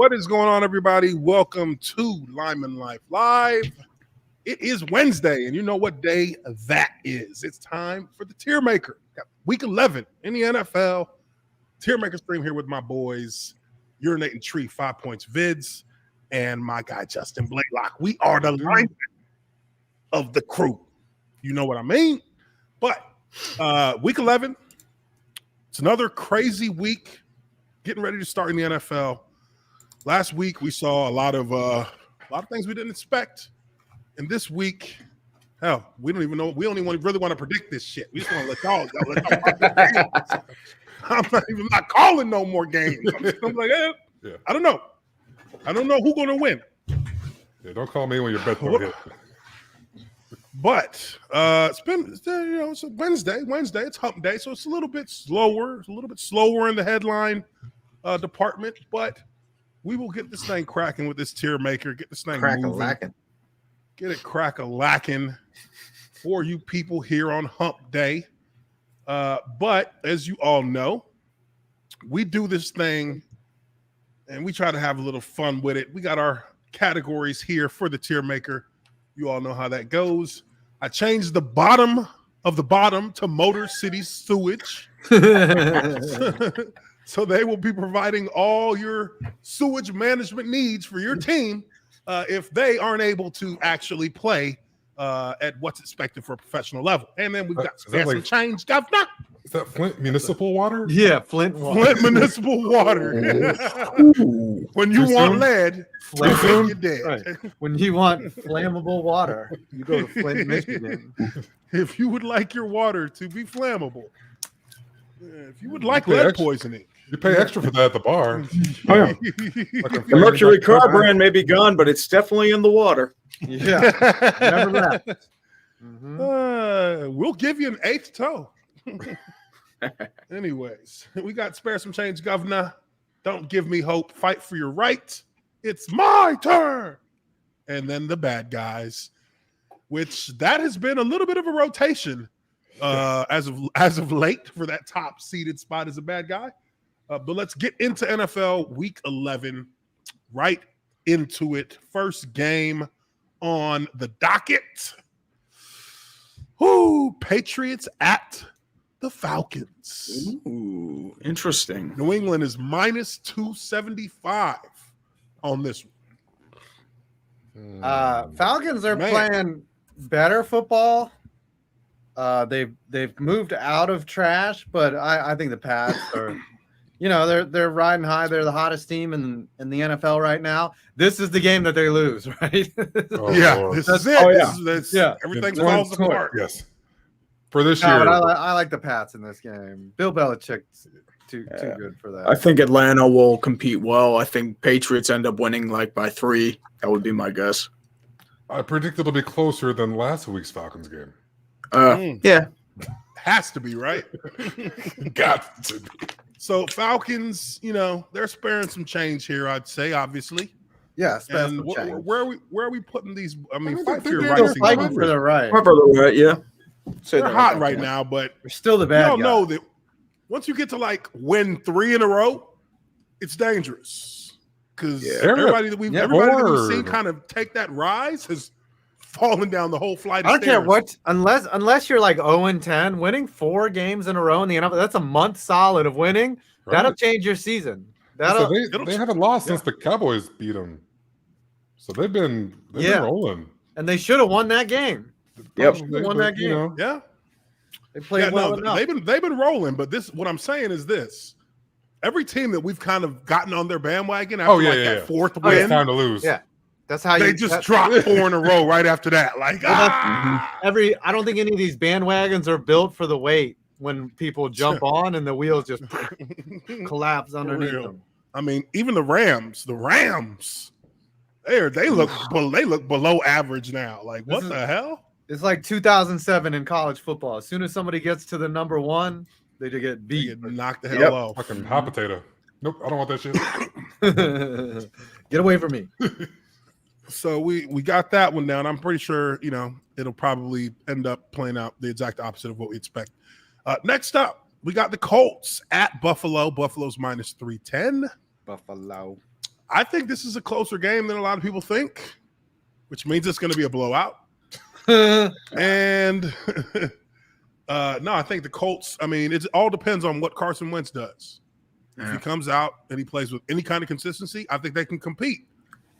What is going on, everybody? Welcome to Lineman Life Live. It is Wednesday, and you know what day that is. It's time for the Tiermaker. Got week 11 in the NFL. Tiermaker stream here with my boys, Urinating Tree, 5PointsVids, and my guy, Justin Blakelock. We are the linemen of the crew. You know what I mean? But week 11, it's another crazy week getting ready to start in the NFL. Last week, we saw a lot of things we didn't expect. And this week, hell, we don't even know. We don't even really want to predict this shit. We just want to let y'all pick the games. I'm not calling no more games. I'm like, I don't know. I don't know who's going to win. Yeah, don't call me when your bet don't hit. But it's a Wednesday. It's hump day, so it's a little bit slower. It's a little bit slower in the headline department, but we will get this thing cracking with this Tiermaker. Get this thing moving. Get it crack-a-lacking for you people here on hump day. But as you all know, we do this thing and we try to have a little fun with it. We got our categories here for the Tiermaker. You all know how that goes. I changed the bottom of the bottom to Motor City Sewage. So they will be providing all your sewage management needs for your team if they aren't able to actually play at what's expected for a professional level. And then we've got some change, governor. Is that Flint municipal water? Yeah, Flint water. Flint municipal water. When you want lead, you're dead. Right. When you want flammable water, you go to Flint, Michigan. If you would like your water to be flammable, if you would like lead poisoning, you pay extra for that at the bar. Oh, yeah. The Mercury car brand may be gone, but it's definitely in the water. Yeah, never left. We'll give you an 8th toe. Anyways, we got spare some change, governor. Don't give me hope. Fight for your right. It's my turn. And then the bad guys, which that has been a little bit of a rotation as of late for that top seeded spot as a bad guy. But let's get into NFL Week 11, right into it. First game on the docket. Patriots at the Falcons. Ooh, interesting. New England is minus 275 on this one. Falcons are playing better football. They've moved out of trash, but I think the Pats are. They're riding high. They're the hottest team in the NFL right now. This is the game that they lose, right? This is it. Everything falls apart. Yes. For this year. I like the Pats in this game. Bill Belichick's too good for that. I think Atlanta will compete well. I think Patriots end up winning by 3. That would be my guess. I predict it'll be closer than last week's Falcons game. Yeah. Has to be, right? Got to be. So Falcons, they're sparing some change here, I'd say, obviously. Yeah, and where are we putting these? I mean, fight for your right. Fighting for the right. Yeah. They're hot right now, but they're still the bad guy. You don't know that once you get to win 3 in a row, it's dangerous because everybody that we've seen kind of take that rise has fallen down the whole flight of stairs. I don't care what, unless you're 0-10, winning 4 games in a row in the NFL, that's a month solid of winning. Right. That'll change your season. They haven't lost since the Cowboys beat them. So they've been rolling. And they should have won that game. Yep. Won that game. Yeah. They played well enough. They've been rolling, but what I'm saying is this. Every team that we've kind of gotten on their bandwagon after that 4th win. It's time to lose. Yeah. That's how they just dropped 4 in a row right after that. I don't think any of these bandwagons are built for the weight when people jump on and the wheels just collapse underneath them. I mean, even the Rams, they look below average now. What the hell? It's like 2007 in college football. As soon as somebody gets to the number 1, they just get beat. They get knocked the hell off. Fucking hot potato. Nope, I don't want that shit. Get away from me. So we got that one down. I'm pretty sure, it'll probably end up playing out the exact opposite of what we expect. Next up, we got the Colts at Buffalo. Buffalo's minus 310. Buffalo. I think this is a closer game than a lot of people think, which means it's going to be a blowout. And no, I think the Colts, I mean, it all depends on what Carson Wentz does. If he comes out and he plays with any kind of consistency, I think they can compete.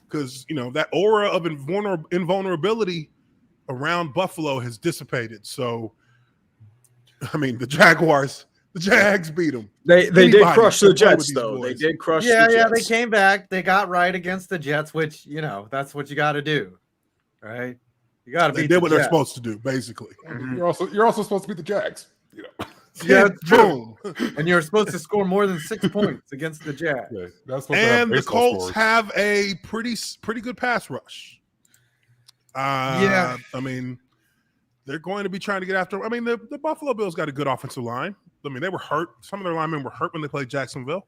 Because, that aura of invulnerability around Buffalo has dissipated. So, I mean, the Jags beat them. They did crush the Jets, though. They did crush the Jets. Yeah, they came back. They got right against the Jets, which, that's what you got to do, right? You got to beat the Jets. They did what they're supposed to do, basically. Mm-hmm. You're also supposed to beat the Jags. Yeah, boom. And you're supposed to score more than 6 points against the Jags. Yeah, that's and the Colts have a pretty good pass rush. I mean, they're going to be trying to get after. I mean, the Buffalo Bills got a good offensive line. I mean, they were hurt. Some of their linemen were hurt when they played Jacksonville.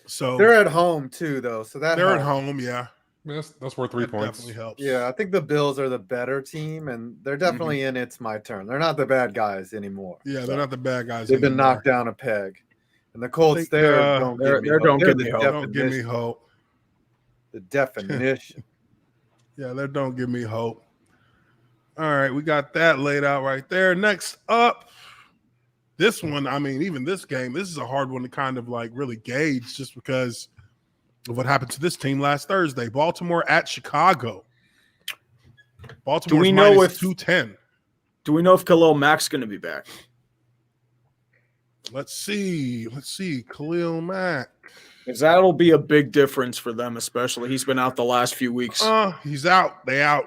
So they're at home too, though. So they're at home. Yeah. That's worth 3 points. Definitely helps. Yeah, I think the Bills are the better team, and they're definitely in It's My Turn. They're not the bad guys anymore. Yeah, they're not the bad guys. They've been knocked down a peg. And the Colts, don't give me hope. The definition. Yeah, they don't give me hope. All right, we got that laid out right there. Next up, this one, I mean, even this game, this is a hard one to kind of like really gauge just because of what happened to this team last Thursday. Baltimore at Chicago. Baltimore's minus 210. Do we know if Khalil Mack's going to be back? Let's see. Khalil Mack. Because that'll be a big difference for them, especially. He's been out the last few weeks. He's out. They out.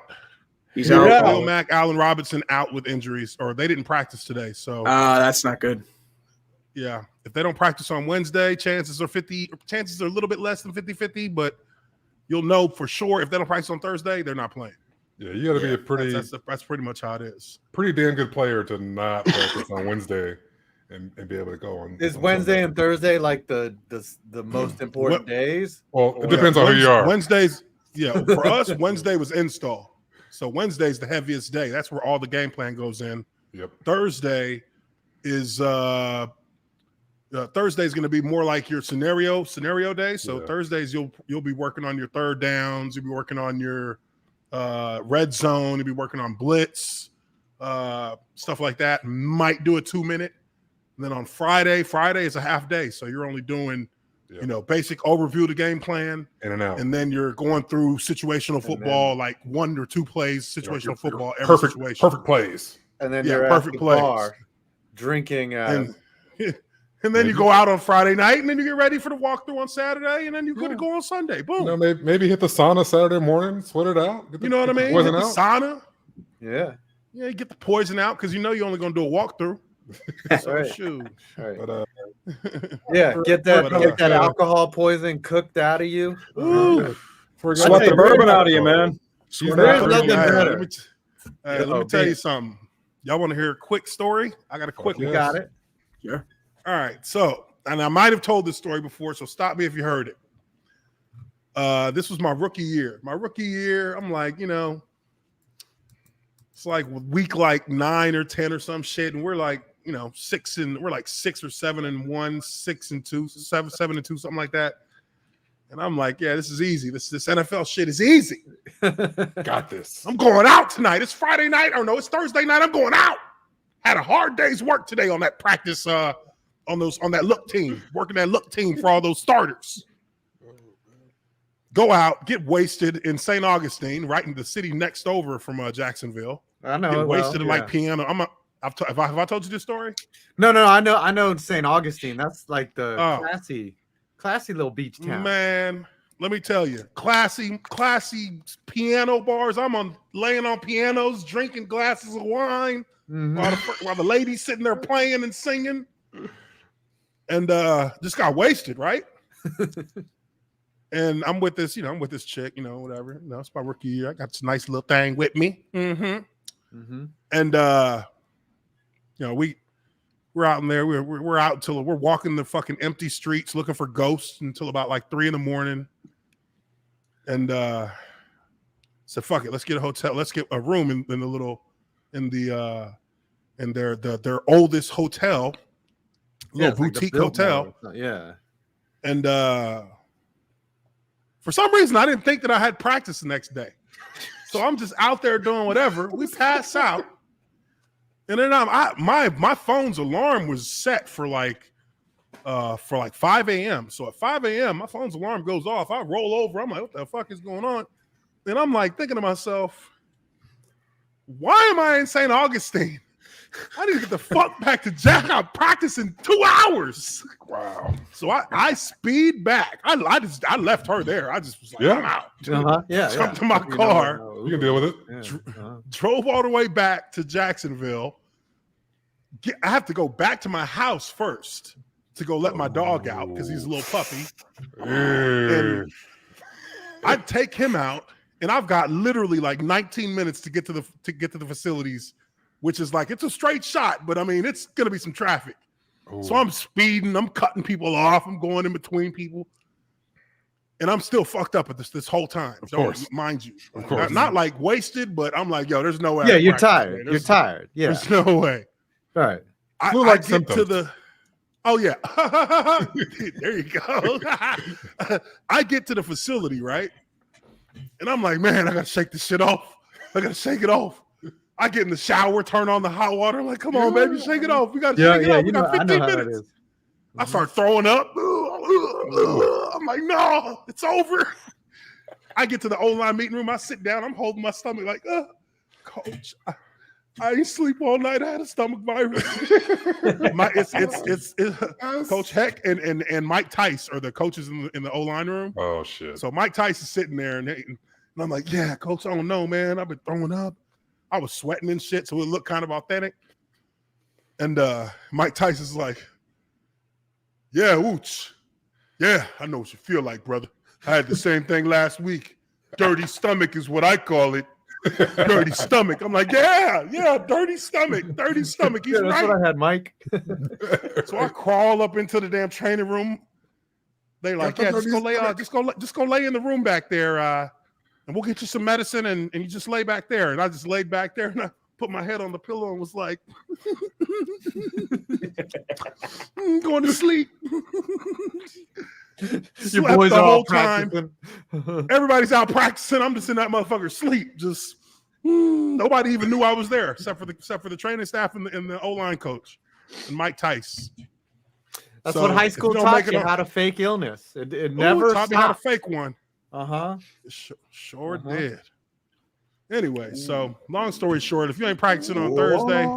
He's out. Khalil Mack, Allen Robinson out with injuries, or they didn't practice today. So that's not good. Yeah. If they don't practice on Wednesday, chances are a little bit less than 50-50, but you'll know for sure if they don't practice on Thursday, they're not playing. Yeah, you got to be a pretty that's pretty much how it is. Pretty damn good player to not practice on Wednesday and be able to go on. Is Wednesday and Thursday like the most important days? Well, it depends on who you are. Wednesdays, for us, Wednesday was install. So Wednesday's the heaviest day. That's where all the game plan goes in. Yep. Thursday is Thursday's going to be more like your scenario day. So Thursdays you'll be working on your third downs. You'll be working on your red zone. You'll be working on blitz, stuff like that. Might do a 2-minute. And then on Friday is a half day. So you're only doing, basic overview of the game plan. In and out. And then you're going through situational football, like 1 or 2 plays, situational football, every situation. Perfect plays. And then you're at the bar drinking. And then you go out on Friday night, and then you get ready for the walkthrough on Saturday, and then you're good to go on Sunday. Boom. Maybe hit the sauna Saturday morning, sweat it out. You know what I mean? Hit the sauna. Yeah. Yeah, you get the poison out because you're only going to do a walkthrough. So right. Shoot. Right. But, get that alcohol poison cooked out of you. Ooh. Sweat the bourbon out of you, man. There's nothing better. Let me tell you something. Y'all want to hear a quick story? I got a quick one. You got it. Yeah. All right. So, and I might have told this story before, so stop me if you heard it. This was my rookie year. I'm like, it's like week like 9 or 10 or some shit, and we're like, 6 or 7 and 1, 6 and 2, 7 and 2, something like that. And I'm like, yeah, this is easy. This NFL shit is easy. Got this. I'm going out tonight. It's Friday night. Or no, it's Thursday night. I'm going out. Had a hard day's work today on that practice, on that look team, working that look team for all those starters. Go out, get wasted in St. Augustine, right in the city next over from Jacksonville. I know. Get wasted in like piano. Have I told you this story? No. I know St. Augustine. That's like the classy little beach town. Man, let me tell you, classy piano bars. I'm laying on pianos, drinking glasses of wine while the ladies sitting there playing and singing, and just got wasted, right? And I'm with this chick, whatever. It's my rookie year. I got this nice little thing with me. And we're out in there. We're out until we're walking the fucking empty streets looking for ghosts until about like 3 a.m. And said, fuck it, let's get a hotel. Let's get a room in their oldest hotel, little boutique hotel. Yeah. And For some reason, I didn't think that I had practice the next day. So I'm just out there doing whatever. We pass out. And then my phone's alarm was set for like 5 a.m. So at 5 a.m., my phone's alarm goes off. I roll over. I'm like, what the fuck is going on? And I'm like thinking to myself, why am I in St. Augustine? I need to get the fuck back to Jack. I'm practicing 2 hours. Wow. So I speed back. I left her there. I just was like, I'm out. Jumped in my car. You can deal with it. Drove all the way back to Jacksonville. I have to go back to my house first to go let my dog out because he's a little puppy. And I take him out, and I've got literally like 19 minutes to get to the facilities, which is like, it's a straight shot, but I mean, it's gonna be some traffic. Ooh. So I'm speeding, I'm cutting people off, I'm going in between people, and I'm still fucked up at this whole time. Of course, mind you, of course, not like wasted, but I'm like, yo, there's no way. Yeah, you're tired. You're tired. Yeah, there's no way. All right. I get to the. Oh yeah, there you go. I get to the facility, right, and I'm like, man, I gotta shake this shit off. I gotta shake it off. I get in the shower, turn on the hot water. I'm like, come on, baby, shake it off. We got to shake it off. We got 15 minutes. I start throwing up. I'm like, no, it's over. I get to the O-line meeting room. I sit down. I'm holding my stomach like, coach, I ain't sleep all night. I had a stomach virus. It's Coach Heck and Mike Tice are the coaches in the O-line room. Oh, shit. So Mike Tice is sitting there, and I'm like, yeah, coach, I don't know, man. I've been throwing up. I was sweating and shit, so it looked kind of authentic. And Mike Tyson's like, yeah, Wooch. Yeah, I know what you feel like, brother. I had the same thing last week. Dirty stomach is what I call it. Dirty stomach. I'm like, yeah, dirty stomach. Dirty stomach. He's that's right. what I had, Mike. So I crawl up into the damn training room. They like, yeah, just go lay in the room back there. And we'll get you some medicine, and you just lay back there. And I just laid back there, and I put my head on the pillow and was like, going to sleep. Your boys are all time. Everybody's out practicing. I'm just in that motherfucker sleep. Just nobody even knew I was there, except for the training staff and the O-line coach and Mike Tice. That's what high school taught you, how to fake illness. It never taught me how to fake one. Sure did. Anyway, so long story short, if you ain't practicing on Thursday,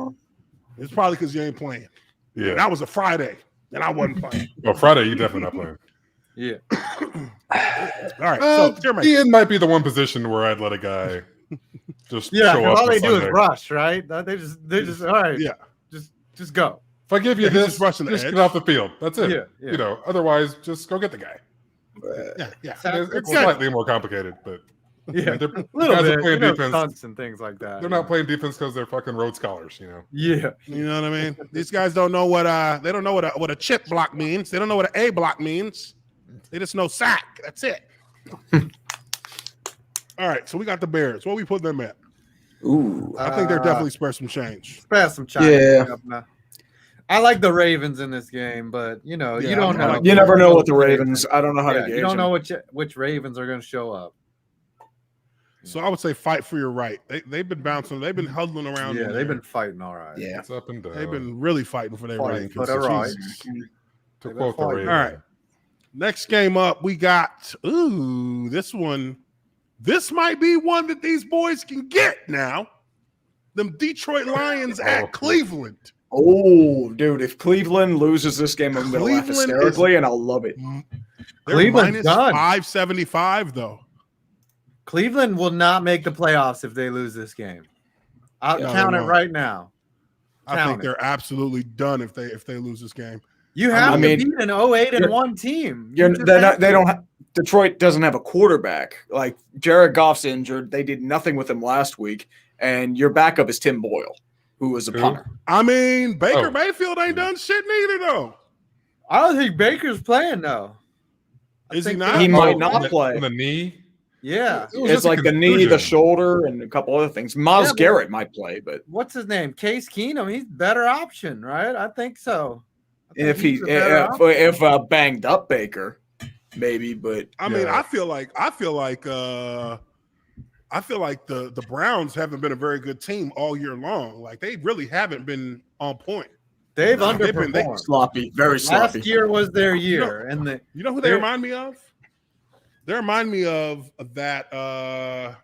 it's probably because you ain't playing. Yeah, that was a Friday, and I wasn't playing. Well, Friday, you definitely not playing. Yeah. All right. So Ian might be the one position where I'd let a guy just show up. All they do is rush, right? They just all right. Yeah. Just go. If I give you this, just get off the field. That's it. Yeah. You know, otherwise, just go get the guy. Yeah. It's slightly more complicated, but yeah, they're little bit, playing defense stunts and things like that. They're not playing defense because they're fucking Rhodes Scholars, you know. Yeah, you know what I mean. These guys don't know what what a chip block means. They don't know what an A block means. They just know sack. That's it. All right, so we got the Bears. What we put them at? Ooh, I think they're definitely spare some change. Spare some change. Yeah. I like the Ravens in this game, but you know, you don't know. You never know with the Ravens. I don't know how to gauge. You don't know which Ravens are going to show up. So I would say fight for your right. They've been bouncing. They've been huddling around. Yeah, they've been fighting all right. Yeah, it's up and down. They've been really fighting for their right. For their right. To quote the Ravens. All right. Next game up, we got this one. This might be one that these boys can get now. Them Detroit Lions at Cleveland. Oh, dude! If Cleveland loses this game, I'm going to laugh hysterically, and I'll love it. Cleveland's done. 575 though. Cleveland will not make the playoffs if they lose this game. I'll count it right now. I think they're absolutely done if they lose this game. You have to beat an 08-1 team. Detroit doesn't have a quarterback. Like Jared Goff's injured. They did nothing with him last week, and your backup is Tim Boyle, who was a punter. I mean, Baker Mayfield ain't done shit neither, though. I don't think Baker's playing though. Is he not? He might not play. The knee. Yeah, it's like the knee, the shoulder, and a couple other things. Myles Garrett might play, but what's his name? Case Keenum. He's a better option, right? I think so. If banged up Baker, maybe, but I mean, I feel like the Browns haven't been a very good team all year long. Like they really haven't been on point. They've They've underperformed. been sloppy, very sloppy. Last year was their year, You know who they remind me of? They remind me of that. I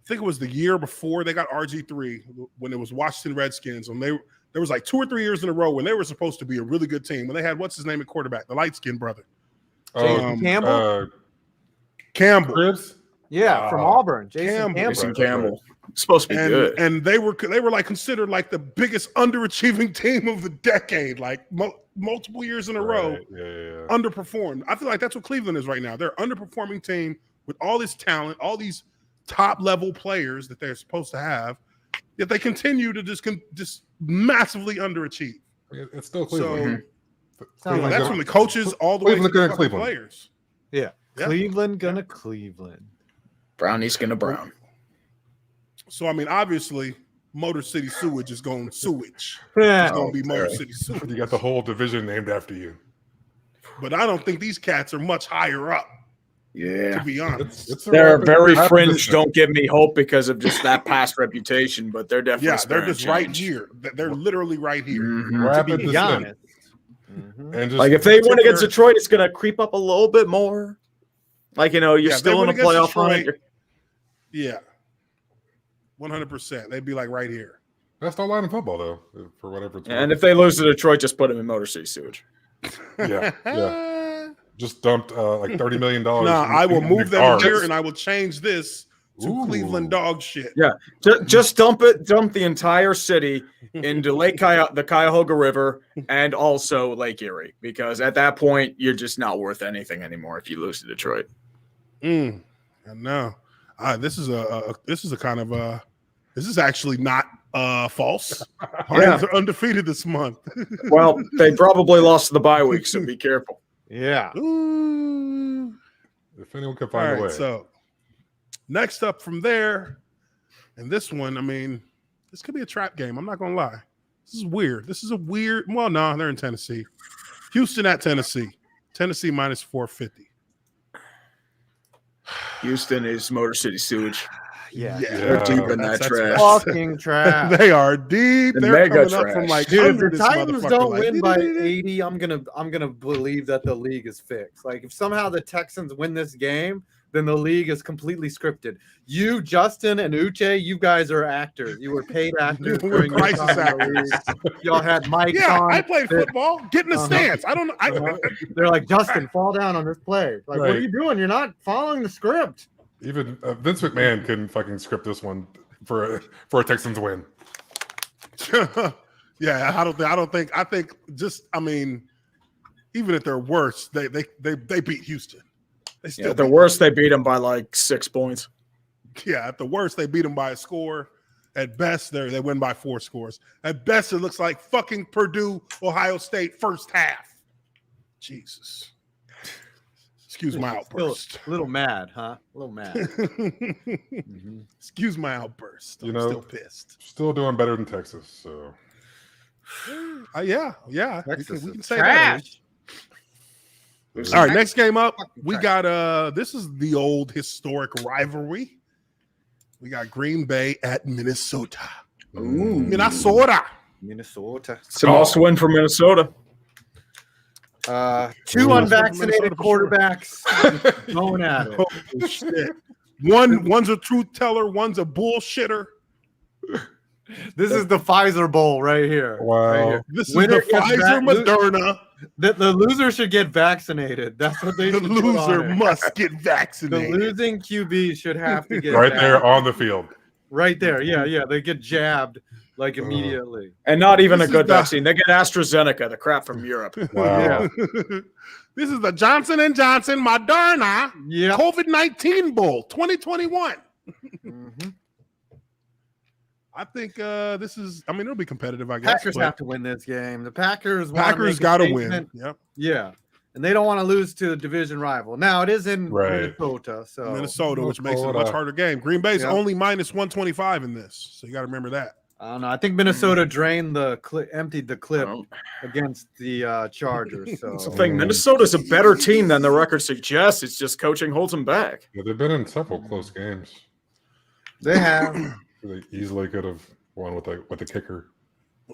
think it was the year before they got RG3 when it was Washington Redskins. When there was like 2 or 3 years in a row when they were supposed to be a really good team. When they had what's his name at quarterback, the light skinned brother, Campbell. Campbell. Cribs? From Auburn, Jason Campbell. Supposed to be good, and they were like considered like the biggest underachieving team of the decade, like multiple years in a row, underperformed. I feel like that's what Cleveland is right now. They're an underperforming team with all this talent, all these top level players that they're supposed to have, yet they continue to just massively underachieve. It's still Cleveland. So that's from the coaches all the way to the Cleveland players. Yeah, Cleveland gonna Cleveland. Brownie's gonna Brown. So I mean, obviously, Motor City Sewage is going sewage. Yeah. It's going to be Motor City Sewage. You got the whole division named after you. But I don't think these cats are much higher up. Yeah, to be honest, they're very fringe. Don't give me hope because of just that past reputation, but they're definitely they're just right here. They're literally right here. To be honest. And just, like if they win against Detroit, it's going to creep up a little bit more. Like you're still in a playoff hunt. Yeah, 100%. They'd be like right here. Best all line in football, though, for whatever it's worth. And if they lose to Detroit, just put them in Motor City Sewage. Yeah. Just dumped like $30 million. I will move them here, and I will change this to Cleveland dog shit. Yeah, just dump the entire city into the Cuyahoga River and also Lake Erie, because at that point you're just not worth anything anymore if you lose to Detroit. I know. This is actually not false. Lions are undefeated this month. Well, they probably lost the bye week, so be careful. Yeah. Ooh. If anyone can find a way. So next up from there, and this one, I mean, this could be a trap game. I'm not gonna lie. This is weird. Well, no, they're in Tennessee. Houston at Tennessee. Tennessee minus 450. Houston is Motor City Sewage. Yeah. They're deep in that trash. Fucking trash. They are deep. They're coming up from like if the Titans don't win by 80, I'm gonna believe that the league is fixed. Like if somehow the Texans win this game, then the league is completely scripted. You, Justin, and Uche, you guys are actors. You were paid actors during crisis actors. Y'all had mics on. I played football. Get in the stance. I don't know. They're like, Justin, fall down on this play. Like, what are you doing? You're not following the script. Even Vince McMahon couldn't fucking script this one for a Texans win. I think even at their worst, they beat Houston. At the worst, they beat them by like 6 points. Yeah, at the worst, they beat them by a score. At best, they win by 4 scores. At best, it looks like fucking Purdue, Ohio State first half. Jesus. Excuse my outburst. A little mad, huh? A little mad. Excuse my outburst. I'm still pissed. Still doing better than Texas, so. Yeah. Texas We can say trash. that. All right, next game up. We got this is the old historic rivalry. We got Green Bay at Minnesota. Ooh. Minnesota. It's a must win for Minnesota. 2 unvaccinated quarterbacks going at it. Holy shit. One's a truth teller, one's a bullshitter. This is the Pfizer Bowl right here. Wow. Right here. This is the Pfizer Moderna. The loser should get vaccinated. That's what they The should loser must get The vaccinated. losing QB should have to get Right jabbed. there on the field. Right there. Yeah. They get jabbed like immediately. And not even a good vaccine. They get AstraZeneca, the crap from Europe. Wow. This is the Johnson & Johnson Moderna Yeah. COVID-19 Bowl 2021. Mm-hmm. I think it'll be competitive, I guess. Packers have to win this game. The Packers got to win. Yep. Yeah. And they don't want to lose to a division rival. Now, it is in Minnesota. So Minnesota, which makes it a much harder game. Green Bay's only minus 125 in this. So you got to remember that. I don't know. I think Minnesota drained emptied the clip against the Chargers. So That's the thing. Minnesota's a better team than the record suggests. It's just coaching holds them back. Yeah, they've been in several close games. they have. They easily could have won with the kicker.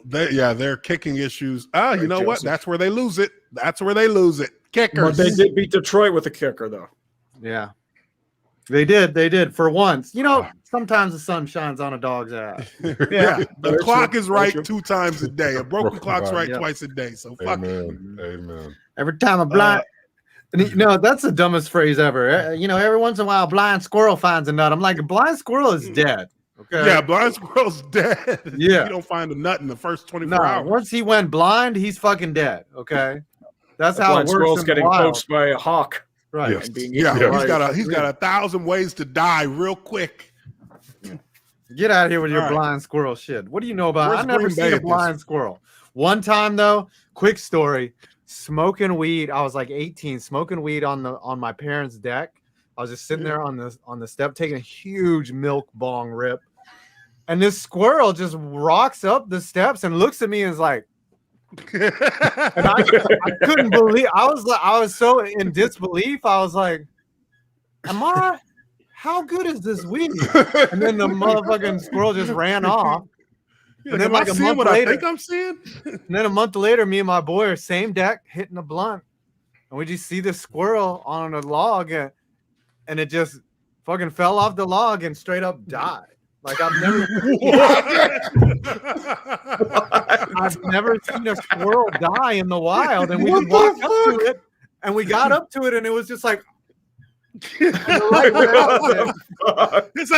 Their kicking issues. You know what? That's where they lose it. Kickers. But they did beat Detroit with a kicker, though. Yeah. They did for once. You know, sometimes the sun shines on a dog's ass. Yeah, the clock true. is right Very 2 times a day. A broken clock's right Yeah. twice a day. So fuck it. Amen. Every time a blind, and that's the dumbest phrase ever. You know, every once in a while, a blind squirrel finds a nut. I'm like, a blind squirrel is dead. Okay. Yeah, blind squirrel's dead. Yeah. You don't find a nut in the first 24 hours. Once he went blind, he's fucking dead. Okay. That's how it Blind works. squirrel's in the getting wild. poached by a hawk. Right. Yes. And being Yeah, eaten he's by- got 1,000 ways to die real quick. Get out of here with your All right. blind squirrel shit. What do you know about? Where's I've never Green seen Bay a at this? blind squirrel. One time though, quick story. Smoking weed. I was like 18, smoking weed on my parents' deck. I was just sitting there on the step, taking a huge milk bong rip. And this squirrel just rocks up the steps and looks at me and is like, and I couldn't believe. I was so in disbelief. I was like, how good is this weed? And then the motherfucking squirrel just ran off. And then then like a seeing month what later- I think I'm seeing? And then a month later, me and my boy are same deck hitting a blunt. And we just see this squirrel on a log and it just fucking fell off the log and straight up died. Like I've never seen a squirrel die in the wild. And we just walked up to it and we got up to it and it was just like He said,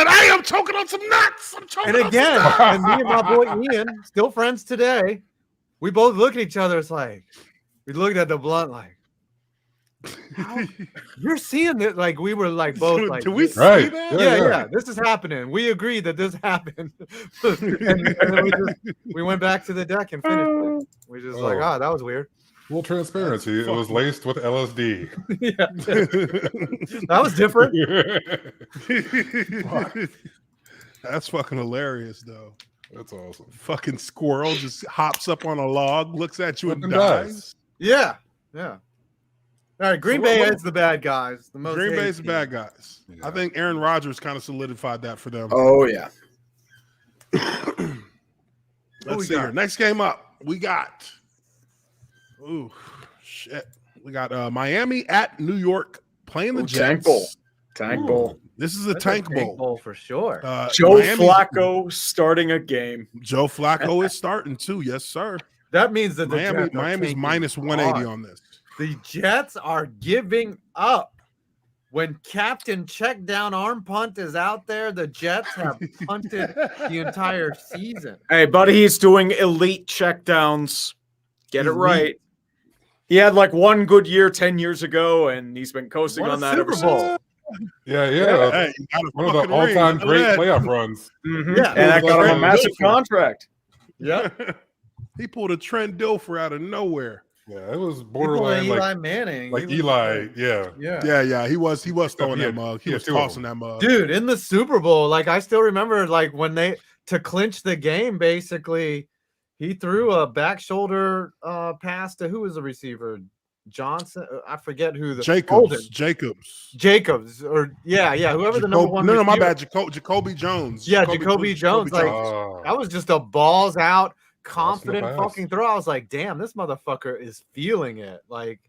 "Hey, I'm choking on some nuts. I'm choking and on again, some nuts." and me and my boy Ian, still friends today, we both look at each other. It's like we looked at the blunt like, how, you're seeing it like we were like both like Do we see Right. that? yeah, this is happening. We agreed that this happened. and then we went back to the deck and finished it. We just like, Oh. that was weird. Full transparency. It was laced with LSD. Yeah, that was different. That's fucking hilarious, though. That's awesome. Fucking squirrel just hops up on a log, looks at you, and Fucking dies. Yeah. All right, Green Bay is the bad guys. The most Green hated Bay's the team. bad guys. Yeah. I think Aaron Rodgers kind of solidified that for them. Oh, yeah. Let's we see got? here. Next game up, we got. Ooh, shit. We got Miami at New York playing the Tank Jets. Bowl. Tank Bowl. This is a That's tank bowl. for sure. Joe Miami- Flacco starting a game. Joe Flacco is starting too. Yes, sir. That means that the Jets are Miami's tanking minus 180 hard. on this. The Jets are giving up. When Captain Check Down Arm Punt is out there, the Jets have punted the entire season. Hey, buddy, he's doing elite checkdowns. Get it Elite. right. He had like one good year 10 years ago, and he's been coasting Won a on that ever Super Bowl. since. Yeah. Hey, you got a One of the fucking all-time ring. great Look at playoff runs. Mhm. Yeah. And that got him a Trent massive Dilfer. contract. Yeah. He pulled a Trent Dilfer out of nowhere. Yeah, it was Borderline borderline Eli Manning. like He was Eli. Yeah. Yeah. Yeah, he was throwing He that had- mug. he He had was two of tossing that mug. Dude, in the Super Bowl, like I still remember like when to clinch the game, basically, he threw a back shoulder pass to who was the receiver? Johnson. I forget who the Holden. Jacobs or whoever the number one. No, my receiver- bad. Jacoby Jones. Yeah, Jacoby Jones, like, Oh. That was just a balls out, confident pass. fucking throw. I was like, damn, this motherfucker is feeling it. Like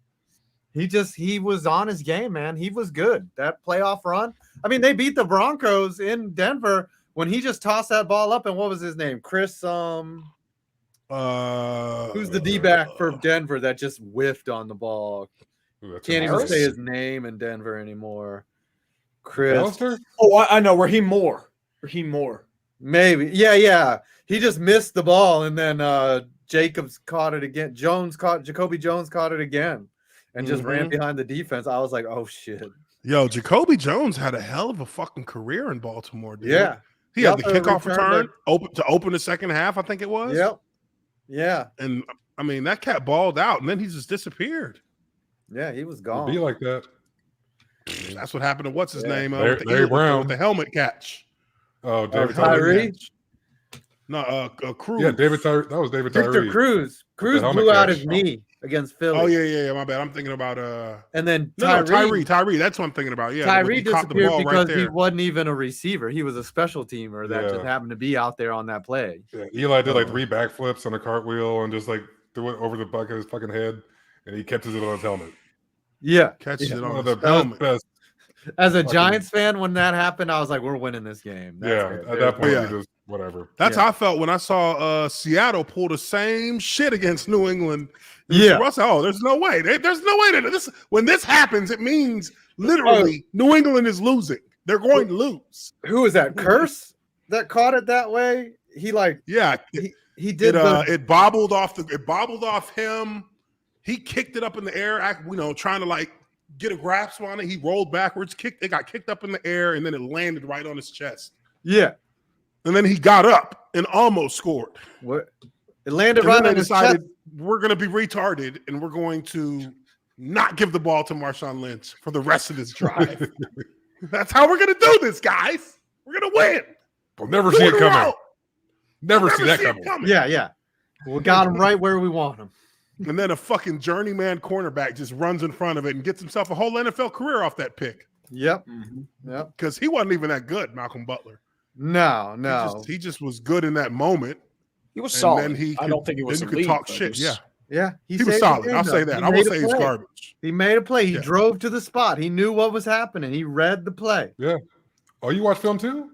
he was on his game, man. He was good. That playoff run. I mean, they beat the Broncos in Denver when he just tossed that ball up. And what was his name? Chris. Who's the D-back for Denver that just whiffed on the ball? Ooh, that's Can't even embarrassing. say his name in Denver anymore. Chris. Alistair? Oh, I know. Raheem Moore. Maybe. Yeah. He just missed the ball, and then Jacobs caught it again. Jacoby Jones caught it again and just ran behind the defense. I was like, oh, shit. Yo, Jacoby Jones had a hell of a fucking career in Baltimore, dude. Yeah. He had the also kickoff returned return to open the second half, I think it was. Yep. Yeah. And, I mean, that cat balled out, and then he just disappeared. Yeah, he was It'd gone. be like that. That's what happened to what's his name? Larry with Brown. with the helmet catch. Oh, David helmet Tyree? catch. No, Cruz. Yeah, that was David Victor Tyree. Cruz. Cruz helmet blew out catch. his knee against Philly. Oh yeah. My bad. I'm thinking about And then Tyree. That's what I'm thinking about. Yeah, Tyree he caught the disappeared ball because right there. he wasn't even a receiver. He was a special teamer that just happened to be out there on that play. Yeah, Eli did like 3 backflips on a cartwheel and just like threw it over the back of his fucking head, and he catches it on his helmet. Yeah, catches it One on of his the helmet. best. As a Giants fan, when that happened, I was like, "We're winning this game." At that point, we just whatever. That's how I felt when I saw Seattle pull the same shit against New England. Yeah. I said, there's no way. There's no way that this. When this happens, it means literally New England is losing. They're going to lose. Who was that? Curse that caught it that way? He he did. It bobbled off him. He kicked it up in the air. Trying to like get a grasp on it. He rolled backwards. It got kicked up in the air, and then it landed right on his chest. Yeah. And then he got up and almost scored. What? It landed right on his chest. We're going to be retarded, and we're going to not give the ball to Marshawn Lynch for the rest of this drive. That's how we're going to do this, guys. We're going to win. We'll never see it coming. Never see that coming. Yeah. We got him right where we want him. And then a fucking journeyman cornerback just runs in front of it and gets himself a whole NFL career off that pick. Yep. Yep. Because he wasn't even that good, Malcolm Butler. No. He just was good in that moment. He was solid. I don't think he was. Then you could talk shit. Yeah. He was solid. I'll say that. I won't say he's garbage. He made a play. He drove to the spot. He knew what was happening. He read the play. Yeah. Oh, you watch film too?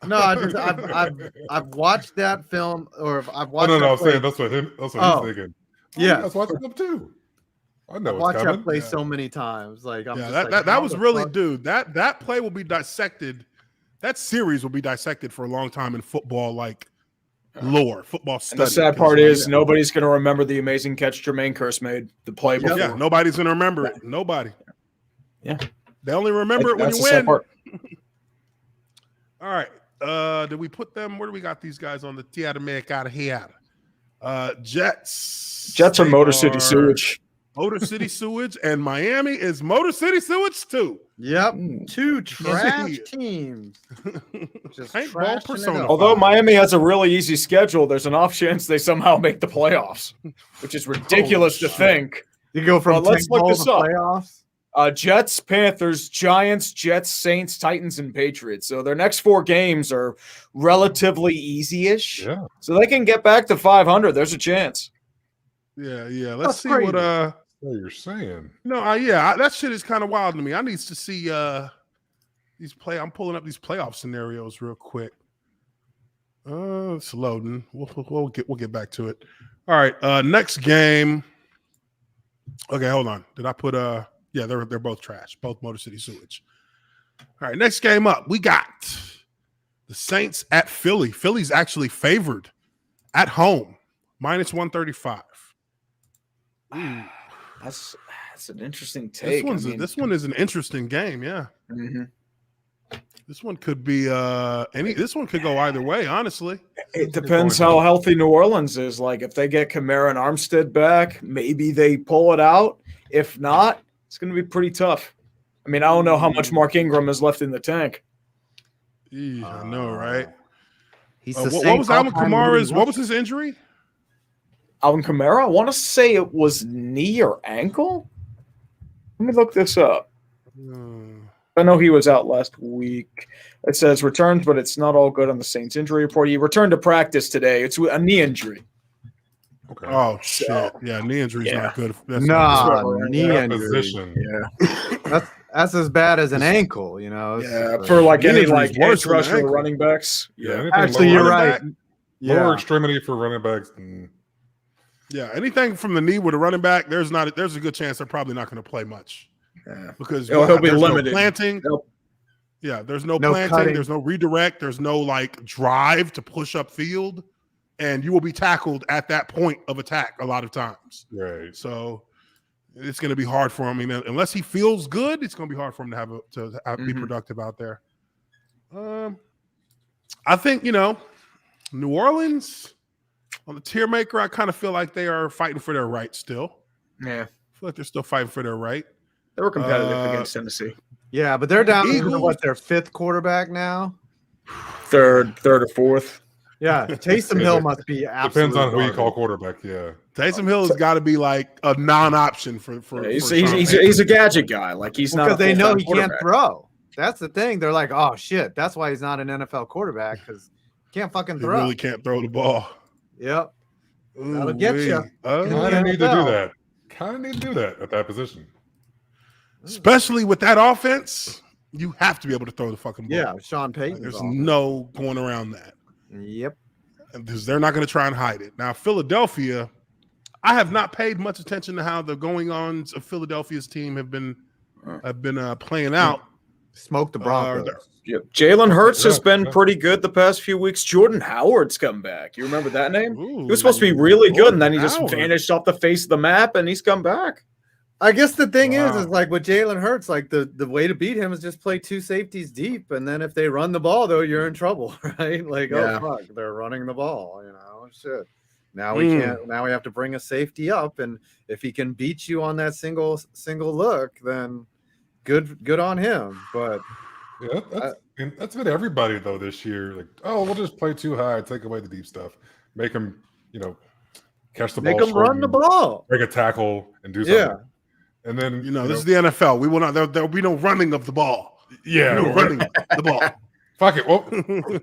No, I've watched that film, or I've watched. No. I'm saying that's what he's thinking. Yeah, that's watching them too. I know. I've watched that play so many times. That was really, dude. That play will be dissected. That series will be dissected for a long time in football, lore, football study. And the sad part is nobody's going to remember the amazing catch Jermaine Kearse made the play before. Yeah, nobody's going to remember it. Nobody. Yeah, they only remember it when you win. All right. Did we put them? Where do we got these guys on the Tiermaker here? Jets are Motor City Sewage. Motor City Sewage, and Miami is Motor City Sewage too. Yep, 2 trash teams. Just paintball persona. Although Miami has a really easy schedule, there's an off chance they somehow make the playoffs, which is ridiculous to think. You go from let's look this up. Playoffs. Jets, Panthers, Giants, Jets, Saints, Titans, and Patriots. So their next 4 games are relatively easy-ish. Yeah. So they can get back to 500. There's a chance. Yeah. Let's see what you're saying. No, that shit is kind of wild to me. I need to see I'm pulling up these playoff scenarios real quick. It's loading. We'll get back to it. All right. Next game. Okay, hold on. Did I put yeah, they're both trash. Both Motor City Sewage. All right, next game up. We got the Saints at Philly. Philly's actually favored at home, -135. That's an interesting take. This one is an interesting game, yeah. Mm-hmm. This one could be this one could go either way, honestly. It depends how healthy New Orleans is. Like if they get Kamara and Armstead back, maybe they pull it out. If not, it's going to be pretty tough. I mean, I don't know how much Mark Ingram is left in the tank. I know, right? What was Alvin Kamara's? What was his injury? Alvin Kamara? I want to say it was knee or ankle. Let me look this up. I know he was out last week. It says returned, but it's not all good on the Saints injury report. He returned to practice today. It's a knee injury. Okay. Oh shit! Yeah, knee injury's not good. Knee injury. Yeah, that's as bad as an ankle. Yeah, for like any edge rusher or running backs. Yeah, actually, you're right. Lower extremity for running backs. Yeah, anything from the knee with a running back, there's a good chance they're probably not going to play much. Yeah. Because he'll be limited. No planting. Yeah, there's no planting. Cutting. There's no redirect. There's no drive to push up field, and you will be tackled at that point of attack a lot of times. Right. So it's going to be hard for him. I mean, unless he feels good, it's going to be hard for him to be productive out there. I think New Orleans on the Tiermaker, I kind of feel like they are fighting for their right still. Yeah, I feel like they're still fighting for their right. They were competitive against Tennessee. Yeah, but they're down to their 5th quarterback now. Third or fourth. Yeah, Taysom Hill must be absolutely Depends on who you call garbage. quarterback. Yeah. Taysom Hill has got to be like a non-option for He's Sean Payton. a gadget guy. Like he's not Because a they know full-time he can't quarterback. throw. That's the thing. They're like, oh shit, that's why he's not an NFL quarterback because he can't fucking He throw. really can't throw the ball. Yep. That'll get ya. Kind Yeah. of need to do NFL. that. Kind of need to do that at that position. Especially with that offense, you have to be able to throw the fucking ball. Yeah, Sean Payton. There's no going around that. Yep. Because they're not going to try and hide it. Now, Philadelphia, I have not paid much attention to how the going-ons of Philadelphia's team have been playing out. Smoke the Broncos. Yeah. Jalen Hurts has Yeah, been yeah. pretty good the past few weeks. Jordan Howard's come back. You remember that name? Ooh, He was supposed to be really good, and then he just Jordan Howard. vanished off the face of the map, and he's come back. I guess the thing Wow. is like with Jalen Hurts, like the way to beat him is just play two safeties deep, and then if they run the ball, though, you're in trouble, right? Like, Yeah. oh fuck, they're running the ball, shit. Now we can't. Now we have to bring a safety up, and if he can beat you on that single look, then good on him. But Yeah, that's been everybody though this year. Like, oh, we'll just play too high, take away the deep stuff, make him, catch the make ball, him short run the and ball. break a tackle, and do something. Yeah. And then this is the NFL. We will not. There'll be no running of the ball. yeah, No running the ball. fuck it. Well,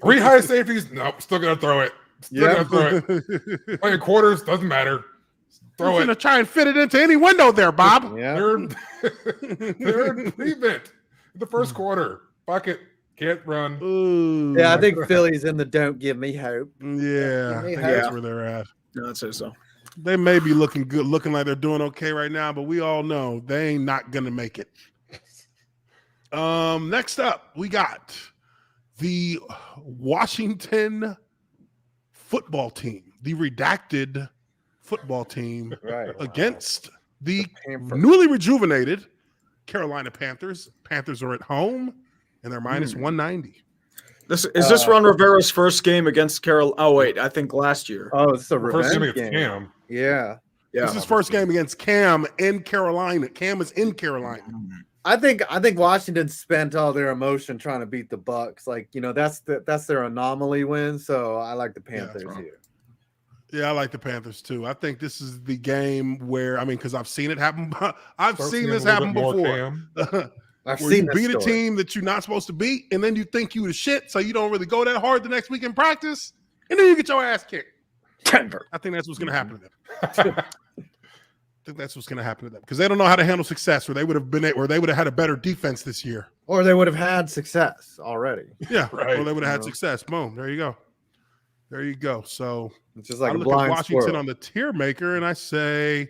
3 high safeties. Nope, still gonna throw it. Still gonna throw it. Playing quarters doesn't matter. Throw You're it. gonna try and fit it into any window there, Bob. Yeah. They're in prevent the first quarter. Fuck it. Can't run. Ooh, Yeah, I think Philly's in the don't give me hope. Yeah, I think that's where they're at. Yeah, I'd say so. They may be looking good, looking like they're doing okay right now, but we all know they ain't not gonna make it. Next up, we got the Washington football team, the redacted football team Right. against the Panthers. newly rejuvenated Carolina Panthers. Panthers are at home and they're minus 190. This Ron Rivera's first game against Carol. Oh wait, I think last year. Oh, it's a First game revenge against game. Cam. Yeah. Yeah, This is his first game against Cam in Carolina. Cam is in Carolina. I think Washington spent all their emotion trying to beat the Bucks. Like, that's their anomaly win. So I like the Panthers here. Yeah, I like the Panthers too. I think this is the game where, because I've seen it happen. I've Start seen seeing this a little happen bit more before. Cam. I've Where seen you this beat a story. team that you're not supposed to beat, and then you think you the shit, so you don't really go that hard the next week in practice, and then you get your ass kicked. Denver. I think that's what's going to happen to them. I think that's what's going to happen to them because they don't know how to handle success, or they would have had a better defense this year. Or they would have had success already. Yeah, Right. or they would have had success. Boom, there you go. There you go. So It's just like I a look at blind Washington squirrel. on the tier maker, and I say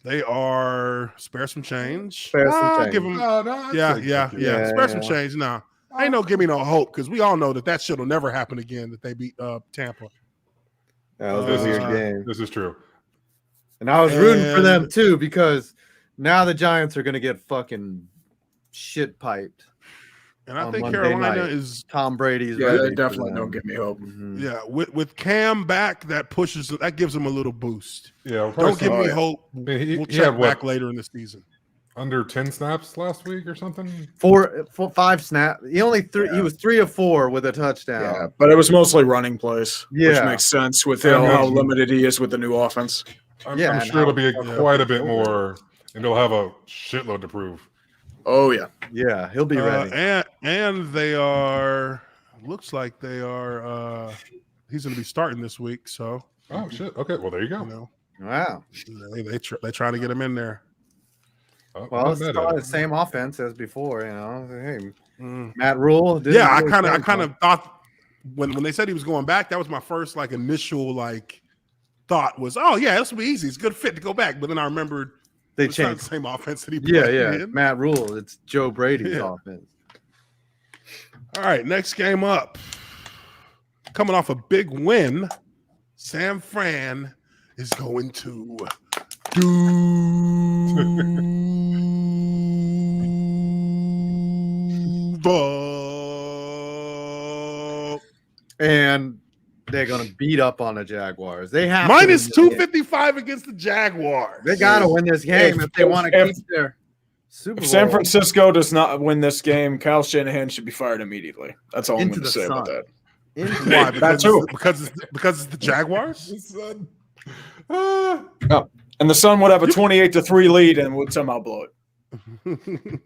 they are spare some change. Spare some change. Give them, No, I'd yeah, say yeah, fuck yeah, Yeah, Spare some yeah. change. Nah, ain't no give me no hope because we all know that shit will never happen again. That they beat Tampa. That was This a is weird true. game. This is true. And I was rooting for them And- too because now the Giants are going to get fucking shit piped. And I On think Monday Carolina night. is Tom Brady's Yeah, ready they for definitely them. don't give me hope. Mhm. yeah with Cam back that gives them a little boost. Yeah. Don't give me yeah. hope. mean, he We'll had check what? back later in the season. Under 10 snaps last week or something. Four, 5 snap. He only three. He was 3 of 4 with a touchdown. Yeah, but it was mostly running plays, which Yeah. makes sense with Yeah, how man. limited he is with the new offense. I'm Yeah, and sure it'll be how- quite a bit more, and they'll have a shitload to prove. Oh yeah, Yeah, he'll be ready. And they are. Looks like they are. He's going to be starting this week, so Oh shit. Okay. Well, there you go. you know Wow. they trying to get him in there. Oh, Well, not it's mad at probably it. the same offense as before. Hey, Mm. Matt Rule. didn't Yeah, I really kind change of thought when they said he was going back, that was my first initial thought was, oh yeah, this will be easy. It's a good fit to go back. But then I remembered They it's not the changed. same offense that he Yeah, played yeah. in. Matt Rule. It's Joe Brady's Yeah. offense. All right, next game up. Coming off a big win, San Fran is going to Duval. And they're gonna beat up on the Jaguars. They have to Minus win this game. 255 against the Jaguars. They gotta win this game if they want to if- keep their Super Bowl if San Francisco does not win this game, Kyle Shanahan should be fired immediately. That's all I'm Into going to the say about sun. that. Why? Because it's the Jaguars. Son. And the Sun would have a 28-3 lead and would somehow blow it.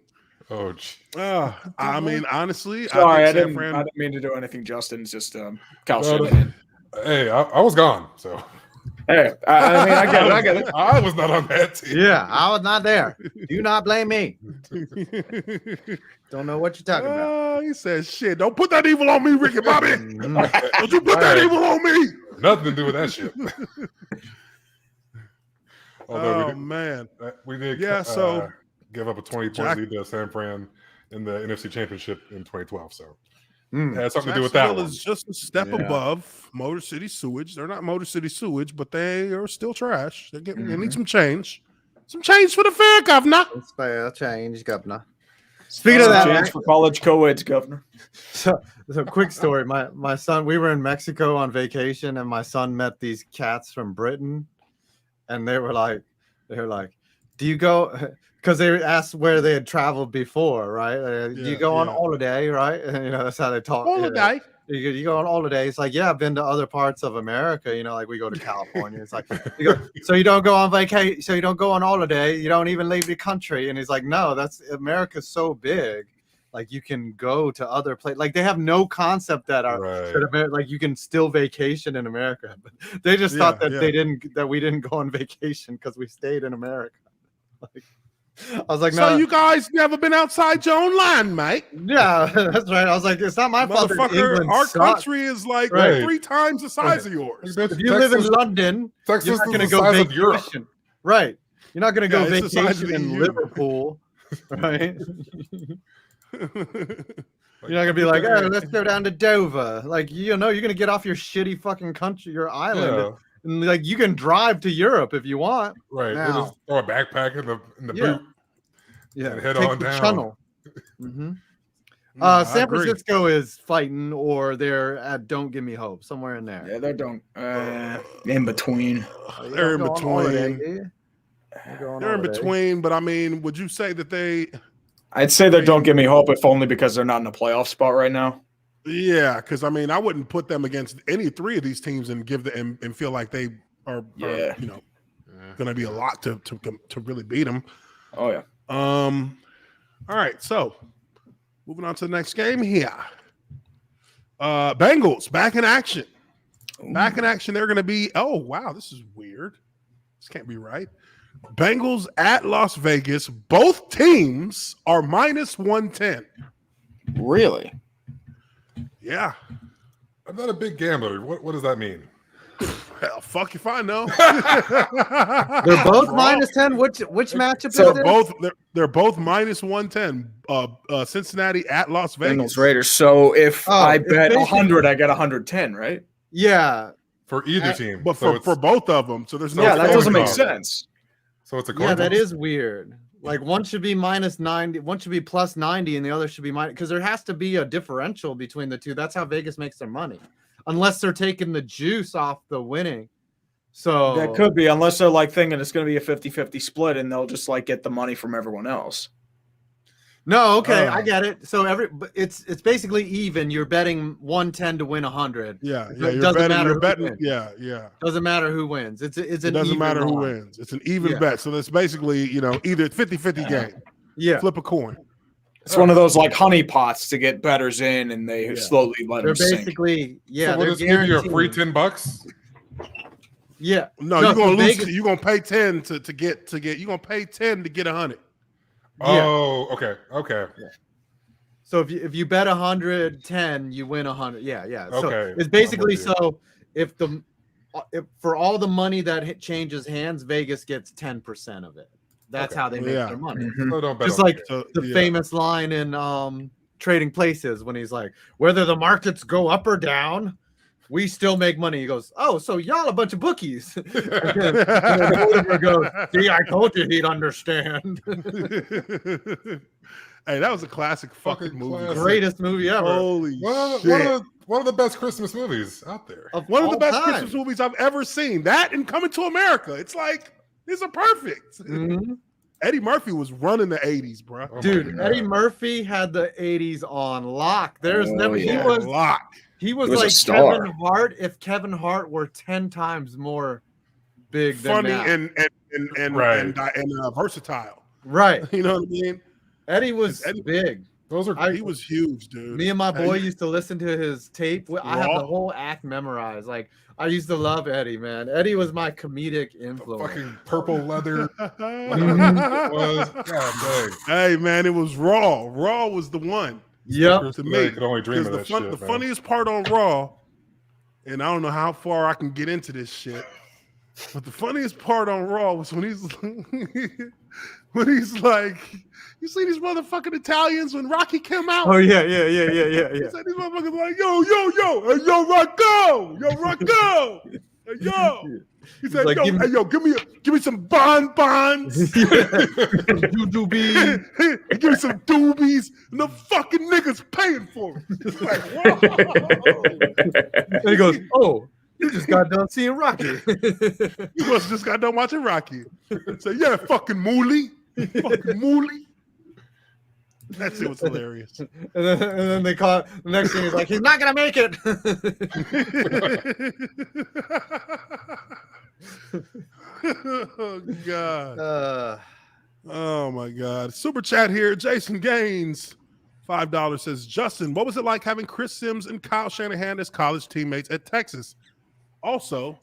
Oh, gee. I mean, honestly, Sorry, I think didn't mean to do anything, Justin. It's just Cal No, Shanahan. Hey, I was gone, so. Hey, I mean, I get it. I was not on that team. Yeah, I was not there. Do not blame me. Don't know what you're talking about. He says, "Shit, don't put that evil on me, Ricky Bobby. Don't you put that evil on me." Nothing to do with that shit. Oh man, we did. So give up a 20-point lead to San Fran in the NFC Championship in 2012. So it had something to do with that. Jacksonville is just a step above Motor City Sewage. They're not Motor City Sewage, but they are still trash. They need some change. Some change for the fair, governor. It's fair change, governor. Speaking of that, change for college co-eds, governor. So quick story. My son, we were in Mexico on vacation, and my son met these cats from Britain, and they were like, "Do you go?" Because they asked where they had traveled before, right? Do you go on holiday, right? And, that's how they talk. Holiday. You go on holiday. It's like, yeah, I've been to other parts of America. Like we go to California. It's like, so you don't go on vacation. So you don't go on holiday. You don't even leave the country. And he's like, no, America's so big. Like you can go to other places. Like they have no concept that like you can still vacation in America. But they just thought that that we didn't go on vacation because we stayed in America. Like, I was like, no. So you guys never been outside your own line, mate? Yeah, that's right. I was like, it's not my fault. Our country is like 3 times the size of yours. If you live in London, Texas you're not going to is go the size of Europe. vacation. Right. You're not going to go it's the size vacation of the in EU. Liverpool. Right. You're not going to be like, oh, let's go down to Dover. Like, you're going to get off your shitty fucking country, your island. Yeah. And like you can drive to Europe if you want. Right. Now. We'll just throw a backpack in the boot. Yeah. And head Take on the down. channel. Mm-hmm. San Francisco is fighting, or they're at Don't Give Me Hope, somewhere in there. Yeah, they don't. In between. They're in between. They're in between, but I mean, would you say that they? I'd say they don't give me hope, if only because they're not in a playoff spot right now. Yeah, because I mean, I wouldn't put them against any 3 of these teams and give them and feel like they are going to be a lot to really beat them. Oh yeah. All right, so moving on to the next game here. Bengals back in action. Back in action. They're going to be. Oh wow, this is weird. This can't be right. Bengals at Las Vegas. Both teams are minus 110. Really? Yeah. I'm not a big gambler. What does that mean? Hell, fuck if I know. They're both minus 10. Which matchup So is this? they're both minus 110. Cincinnati at Las Vegas. Bengals Raiders. So if I bet basically- 100, I get 110, right? Yeah. For either team. But So for both of them. So there's no. Yeah, that doesn't make coin toss. sense. So it's a coin Yeah, that toss. is weird. Like one should be minus 90, one should be plus 90, and the other should be minus, because there has to be a differential between the two. That's how Vegas makes their money, unless they're taking the juice off the winning. So That could be, unless they're like thinking it's going to be a 50-50 split and they'll just like get the money from everyone else. No, okay, I get it. So it's basically even. You're betting 110 to win 100. Yeah, It you're doesn't betting. matter You're who betting. wins. Yeah. Doesn't matter who wins. It It doesn't matter who wins. It's an even bet. So that's basically, either 50-50 game. Yeah. Flip a coin. It's one of those like honey pots to get bettors in, and they slowly let They're them sink. basically, So we'll they're just give you a free guaranteeing- $10. Yeah. No, you're gonna so lose. Vegas- You're gonna pay 10 to get. You're gonna pay 10 to get 100. Oh, okay. So if you bet 110, you win 100. Yeah. So Okay, it's basically I'm with you. so if for all the money that changes hands, Vegas gets 10% of it. That's Okay. how they make Yeah. their money. So don't bet Just on like it. So, the famous line in Trading Places when he's like, whether the markets go up or down, we still make money. He goes, oh, so y'all a bunch of bookies. And then Mortimer goes, see, I told you he'd understand. Hey, that was a classic fucking movie. classic. Greatest movie ever. Holy One shit. of the best Christmas movies out there. One of the all best time. Christmas movies I've ever seen. That and Coming to America. It's like, these are perfect. Mhm. Eddie Murphy was running the 80s, bro. Oh my Dude, God. Eddie Murphy had the 80s on lock. There's Oh, never yeah. he was Lock. He was He was a like star. Kevin Hart if Kevin Hart were 10 times more big Funny than Matt. and versatile. Right. You know what I mean? Eddie was Eddie- big. He was huge, dude. Me and my boy used to listen to his tape. I have Raw. the whole act memorized. Like I used to love Eddie, man. Eddie was my comedic influence. Fucking purple leather. was. God dang. Hey man, it was Raw. Raw was the one. Yep. To Yeah, me, I could only dream of the that shit, the man. funniest part on Raw, and I don't know how far I can get into this shit, but the funniest part on Raw was when he's like, you see these motherfucking Italians when Rocky came out. Oh yeah. He said these motherfuckers like, yo, hey, yo, Rocco, hey, yo. He said, like, give me some bonbons. Doobies. Give me some doobies. And the fucking niggas paying for it. It's like, whoa. And he goes, oh, you just got done seeing Rocky. You must have just got done watching Rocky. So yeah, fucking mooly. Fucking mooly. That shit was hilarious. And then they call it, the next thing is like, he's not gonna make it. Oh God. Oh my God. Super chat here. Jason Gaines, $5 says, Justin, what was it like having Chris Sims and Kyle Shanahan as college teammates at Texas? Also,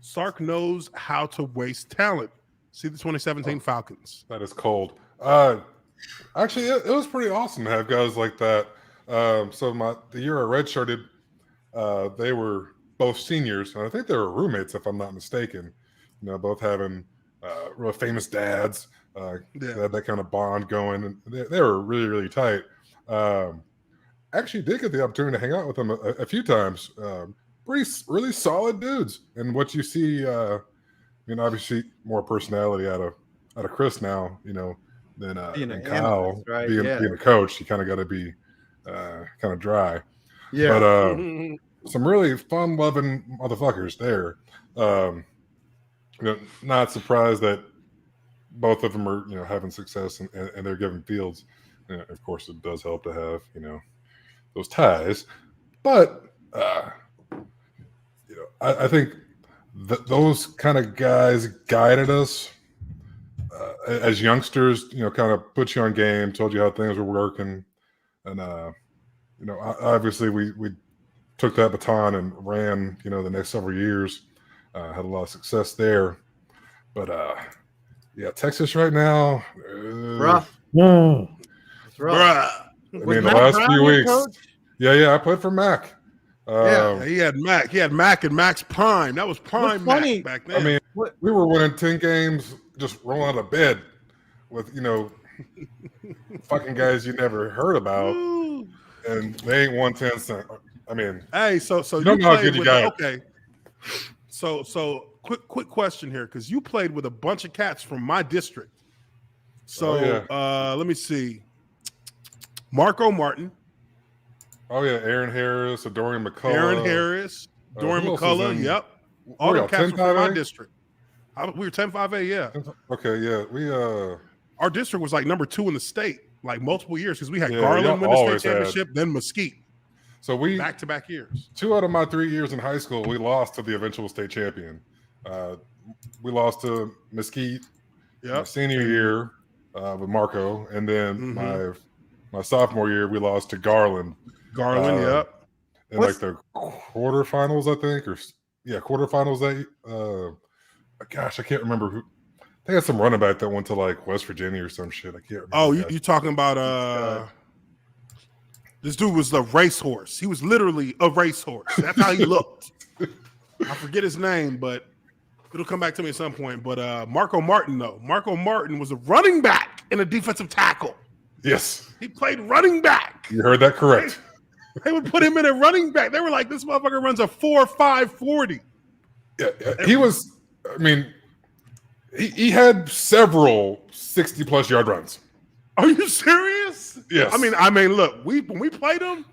Sark knows how to waste talent. See the 2017 Falcons. That is cold. Actually, it was pretty awesome to have guys like that. So the year I redshirted, they were both seniors, and I think they were roommates, if I'm not mistaken. You know, both having real famous dads. They had that kind of bond going, and they were really, really tight. Actually, did get the opportunity to hang out with them a few times. Really solid dudes. And what you see, obviously more personality out of Chris now, than Kyle right? being a coach. You kind of got to be kind of dry. Yeah. But some really fun-loving motherfuckers there. Not surprised that both of them are having success and they're given fields. Of course, it does help to have those ties, but I think those kind of guys guided us as youngsters. Kind of put you on game, told you how things were working, and obviously we took that baton and ran the next several years. Had a lot of success there, but Texas right now, rough. Bruh. I mean, the last few weeks. Coach? Yeah, I played for Mac. He had Mac. He had Mac and Mac's prime. That was prime Mac back then. I mean, we were winning 10 games just rolling out of bed with fucking guys you never heard about, and they ain't won 10 cents. I mean, hey, so you don't know how good you got. Okay, so quick question here, because you played with a bunch of cats from my district. So let me see. Marco Martin. Oh yeah, Aaron Harris, Dorian McCullough. Dorian McCullough. Yep, all the cats from my district. We were 10-5A. Yeah. Okay. Yeah. We our district was like number 2 in the state, like multiple years, because we had Garland win the state championship, then Mesquite. So we back-to-back years. 2 out of my 3 years in high school, we lost to the eventual state champion. We lost to Mesquite my senior year with Marco, and then my sophomore year we lost to Garland. Yep. In like the quarterfinals, I think, quarterfinals. That gosh, I can't remember who. They had some running back that went to like West Virginia or some shit. I can't remember. Oh, you talking about this dude was the racehorse. He was literally a racehorse. That's how he looked. I forget his name, but it'll come back to me at some point. But Marco Martin, though. Marco Martin was a running back and a defensive tackle. Yes. He played running back. You heard that correct. They would put him in a running back. They were like, this motherfucker runs a 4.5 40. Yeah, he was, I mean, he had several 60-plus yard runs. Are you serious? Yes. I mean, look, when we played him,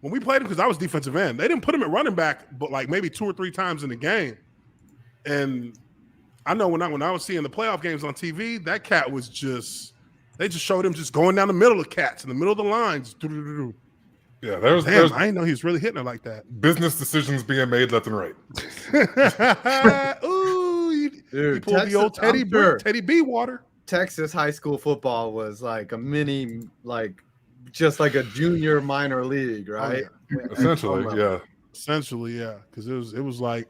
because I was defensive end, they didn't put him at running back, but like maybe 2 or 3 times in the game. And I know when I was seeing the playoff games on TV, that cat was they just showed him just going down the middle of cats in the middle of the lines. Yeah, Damn, there's I didn't know he was really hitting her like that. business decisions being made left and right. Ooh, he Dude, pulled the old Texas- I'm sure. Teddy B water. Texas high school football was like a mini, like just like a junior minor league, right? Essentially, yeah. Essentially, yeah. Because it was like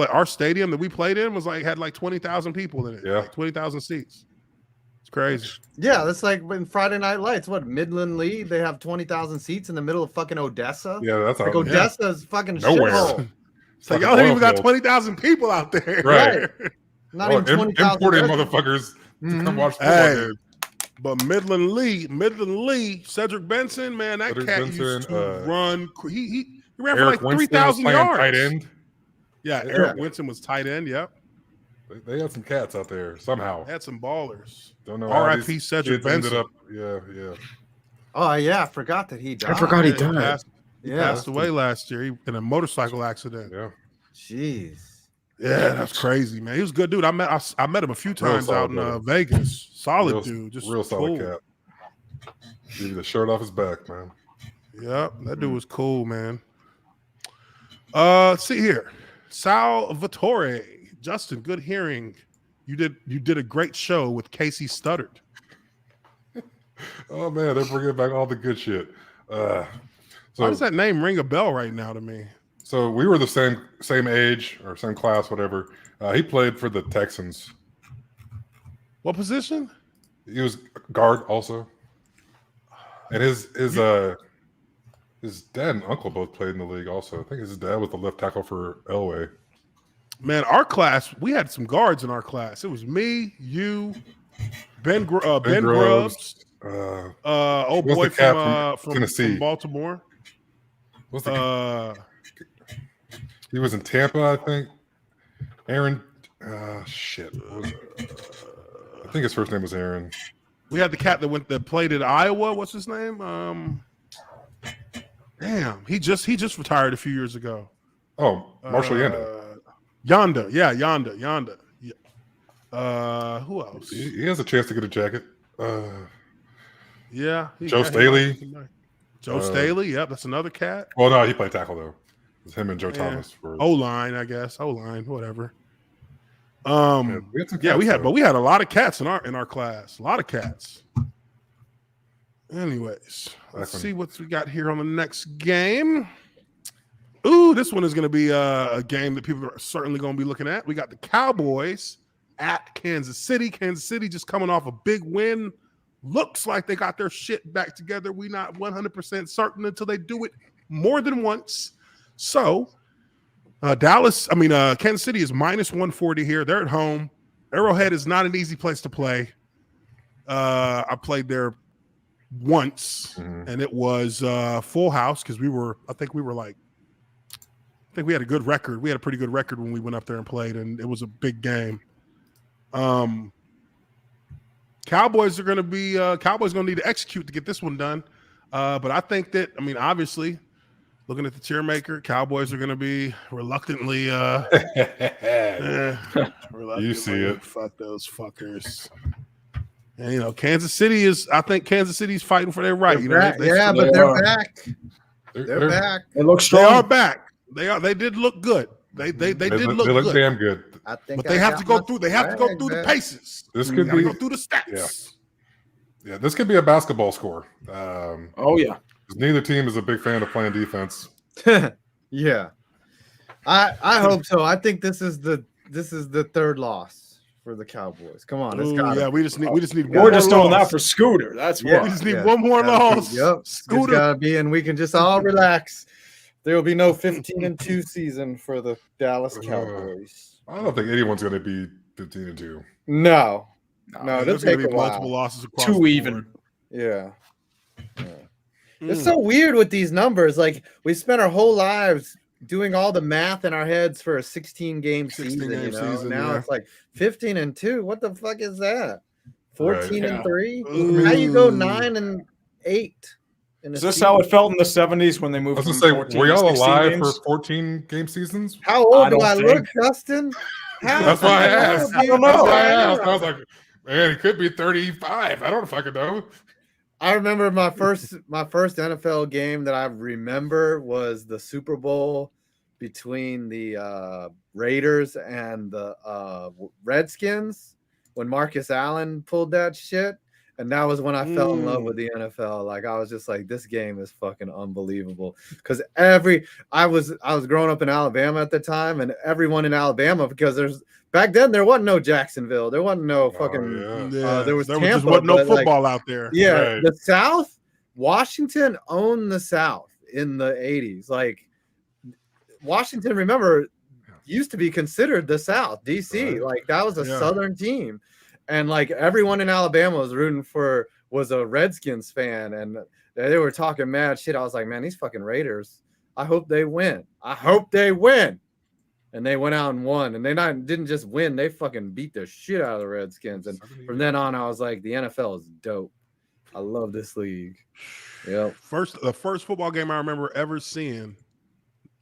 our stadium that we played in was like had like 20,000 people in it. Yeah. Like 20,000 seats. It's crazy. Yeah, that's like in Friday Night Lights. What, Midland League? They have 20,000 seats in the middle of fucking Odessa. Yeah, that's Like how Odessa's fucking Nowhere. shithole. It's like y'all ain't even got 20,000 people out there. Right. Not even 20,000. Imported motherfuckers to come watch football. Hey, but Midland Lee, Cedric Benson, man, that Cedric cat Benson, used to run. He ran Eric for like Winston 3,000 was playing yards. tight end. Yeah, Yeah. Eric Winston was tight end. Yep, They had some cats out there somehow. had some ballers. Don't know how R.I.P. these Cedric kids ended Benson. up. Yeah. Oh yeah, I forgot that he died. I forgot he He died. passed away last year in a motorcycle accident. Yeah. Jeez. Yeah, that's crazy, man. He was a good dude. I met him a few times out in solid Vegas. Solid Real- dude, just real solid cool. cat. Give you the shirt off his back, man. Yep, that dude was cool, man. Let's see here. Salvatore. Justin, good hearing. You did a great show with Casey Studdard. Oh man, they're bringing back all the good shit. Why does that name ring a bell right now to me? So we were the same age or same class, whatever. He played for the Texans. What position? He was guard also, and his dad and uncle both played in the league. Also, I think his dad was the left tackle for Elway. Man, our class, we had some guards in our class. It was me, you, Ben Grubbs, old what's boy the cat from Tennessee? from Baltimore. What's the he was in Tampa, I think. Aaron, shit. What was it? I think his first name was Aaron. We had the cat that played at Iowa. What's his name? Damn, he just retired a few years ago. Oh, Marshall Yanda. Yonda. Yeah. Who else? He has a chance to get a jacket. Yeah. Joe Staley. Joe Staley. Yep, that's another cat. Well, no, he played tackle though. It was him and Joe Thomas. O-line, I guess. O-line, whatever. We had some cats, but we had a lot of cats in our class. A lot of cats. Anyways, let's see what we got here on the next game. Ooh, this one is going to be a game that people are certainly going to be looking at. We got the Cowboys at Kansas City. Kansas City just coming off a big win. Looks like they got their shit back together. We're not 100% certain until they do it more than once. So, Kansas City is minus 140 here. They're at home. Arrowhead is not an easy place to play. I played there once, and it was full house because I think we had a good record. We had a pretty good record when we went up there and played, and it was a big game. Cowboys are going to need to execute to get this one done. But I think that, obviously, looking at the Tiermaker, Cowboys are going to be reluctantly. You see it. Fuck those fuckers. And, Kansas City I think Kansas City's fighting for their right. They're back. They're back. They look strong. They are back. They did look good. They did look look good. Damn good. I think but they have to go through. They have to go through the paces. This could be go through the stats. Yeah. This could be a basketball score. Oh yeah. Neither team is a big fan of playing defense. Yeah, I hope so. I think this is the third loss for the Cowboys. Come on, we just need. We're just doing that for Scooter. That's why. We just need one more loss. Yep, Scooter. It's gotta be, and we can just all relax. There will be no 15-2 season for the Dallas Cowboys. I don't think anyone's going to be 15-2. No, there's going to be multiple losses across Too even. Yeah. It's so weird with these numbers. Like, we spent our whole lives doing all the math in our heads for a 16-game season. Now it's like 15-2. What the fuck is that? 14-3. How you go 9-8? Is this how it felt in the 70s when they moved? I was going to say, were y'all alive for 14-game seasons? How old do I look, Justin? That's why I asked. I don't know. I was like, man, it could be 35. I don't fucking know. I remember my first NFL game that I remember was the Super Bowl between the Raiders and the Redskins when Marcus Allen pulled that shit. And that was when I fell in love with the NFL. Like I was just like, this game is fucking unbelievable. Because I was growing up in Alabama at the time, and everyone in Alabama, because back then there wasn't no Jacksonville, there wasn't no fucking there was Tampa, just wasn't no football out there. Yeah, right. The South, Washington owned the South in the 80s. Like Washington, remember, used to be considered the South, DC. Right. Like that was a Southern team. And like everyone in Alabama was a Redskins fan, and they were talking mad shit. I was like, man, these fucking Raiders, I hope they win. And they went out and won. And they didn't just win, they fucking beat the shit out of the Redskins. And from then on, I was like, the NFL is dope. I love this league. Yep. The first football game I remember ever seeing,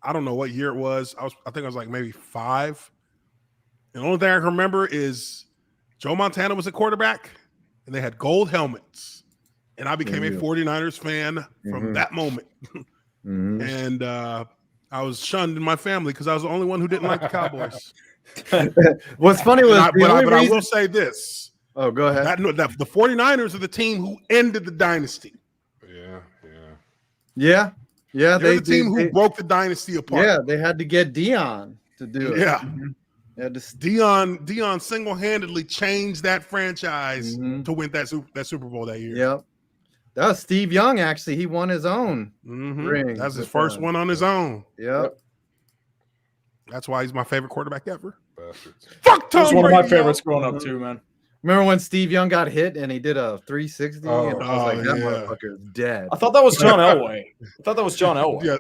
I don't know what year it was. I think I was like maybe 5. And the only thing I can remember is Joe Montana was a quarterback, and they had gold helmets. And I became a 49ers fan from that moment. And I was shunned in my family because I was the only one who didn't like the Cowboys. What's funny was but I will say this. Oh, go ahead. The 49ers are the team who ended the dynasty. Yeah. They're the team who broke the dynasty apart. Yeah, they had to get Dion to do it. Yeah. Dion single-handedly changed that franchise to win that Super Bowl that year. Yep. That was Steve Young, actually. He won his own ring. That's his first one on his own. Yep. That's why he's my favorite quarterback ever. Bastards. Fuck Tom That's one of my Brady, favorites growing up too, man. Remember when Steve Young got hit and he did a 360? Oh, and I was like, that motherfucker is dead. I thought that was John Elway.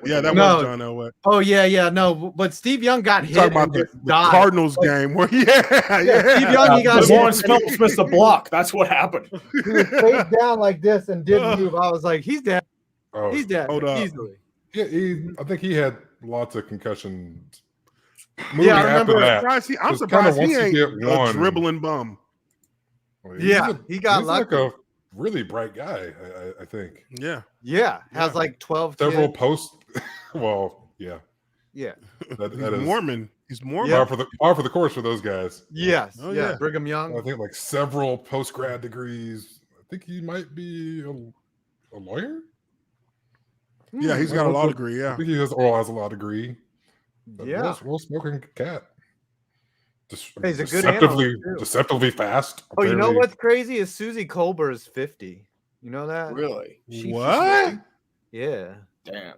Yeah, that was John Elway. Oh, yeah. No, but Steve Young got hit. Talking about the Cardinals game. Where, Steve Young, he got hit. Lawrence Phillips missed a block. That's what happened. He was face down like this and didn't move. I was like, he's dead. He's dead. Hold up. Easily. Yeah, I think he had lots of concussions. Yeah, I remember. I'm surprised he ain't a dribbling bum. Well, he got lucky. Like a really bright guy, I think. Yeah. Has like 12 several kids. posts. Well, yeah. Yeah. That is Mormon. He's Mormon. Par for the course for those guys. Yes. Oh, yeah. Brigham Young. I think like several post-grad degrees. I think he might be a lawyer. Yeah, he's got a law degree. Yeah. I think he has a law degree. Yeah. Well smoking cat. He's a good animal, deceptively fast. Oh, you know what's crazy is Susie Colbert is 50. You know that? Really? What? Yeah. Damn.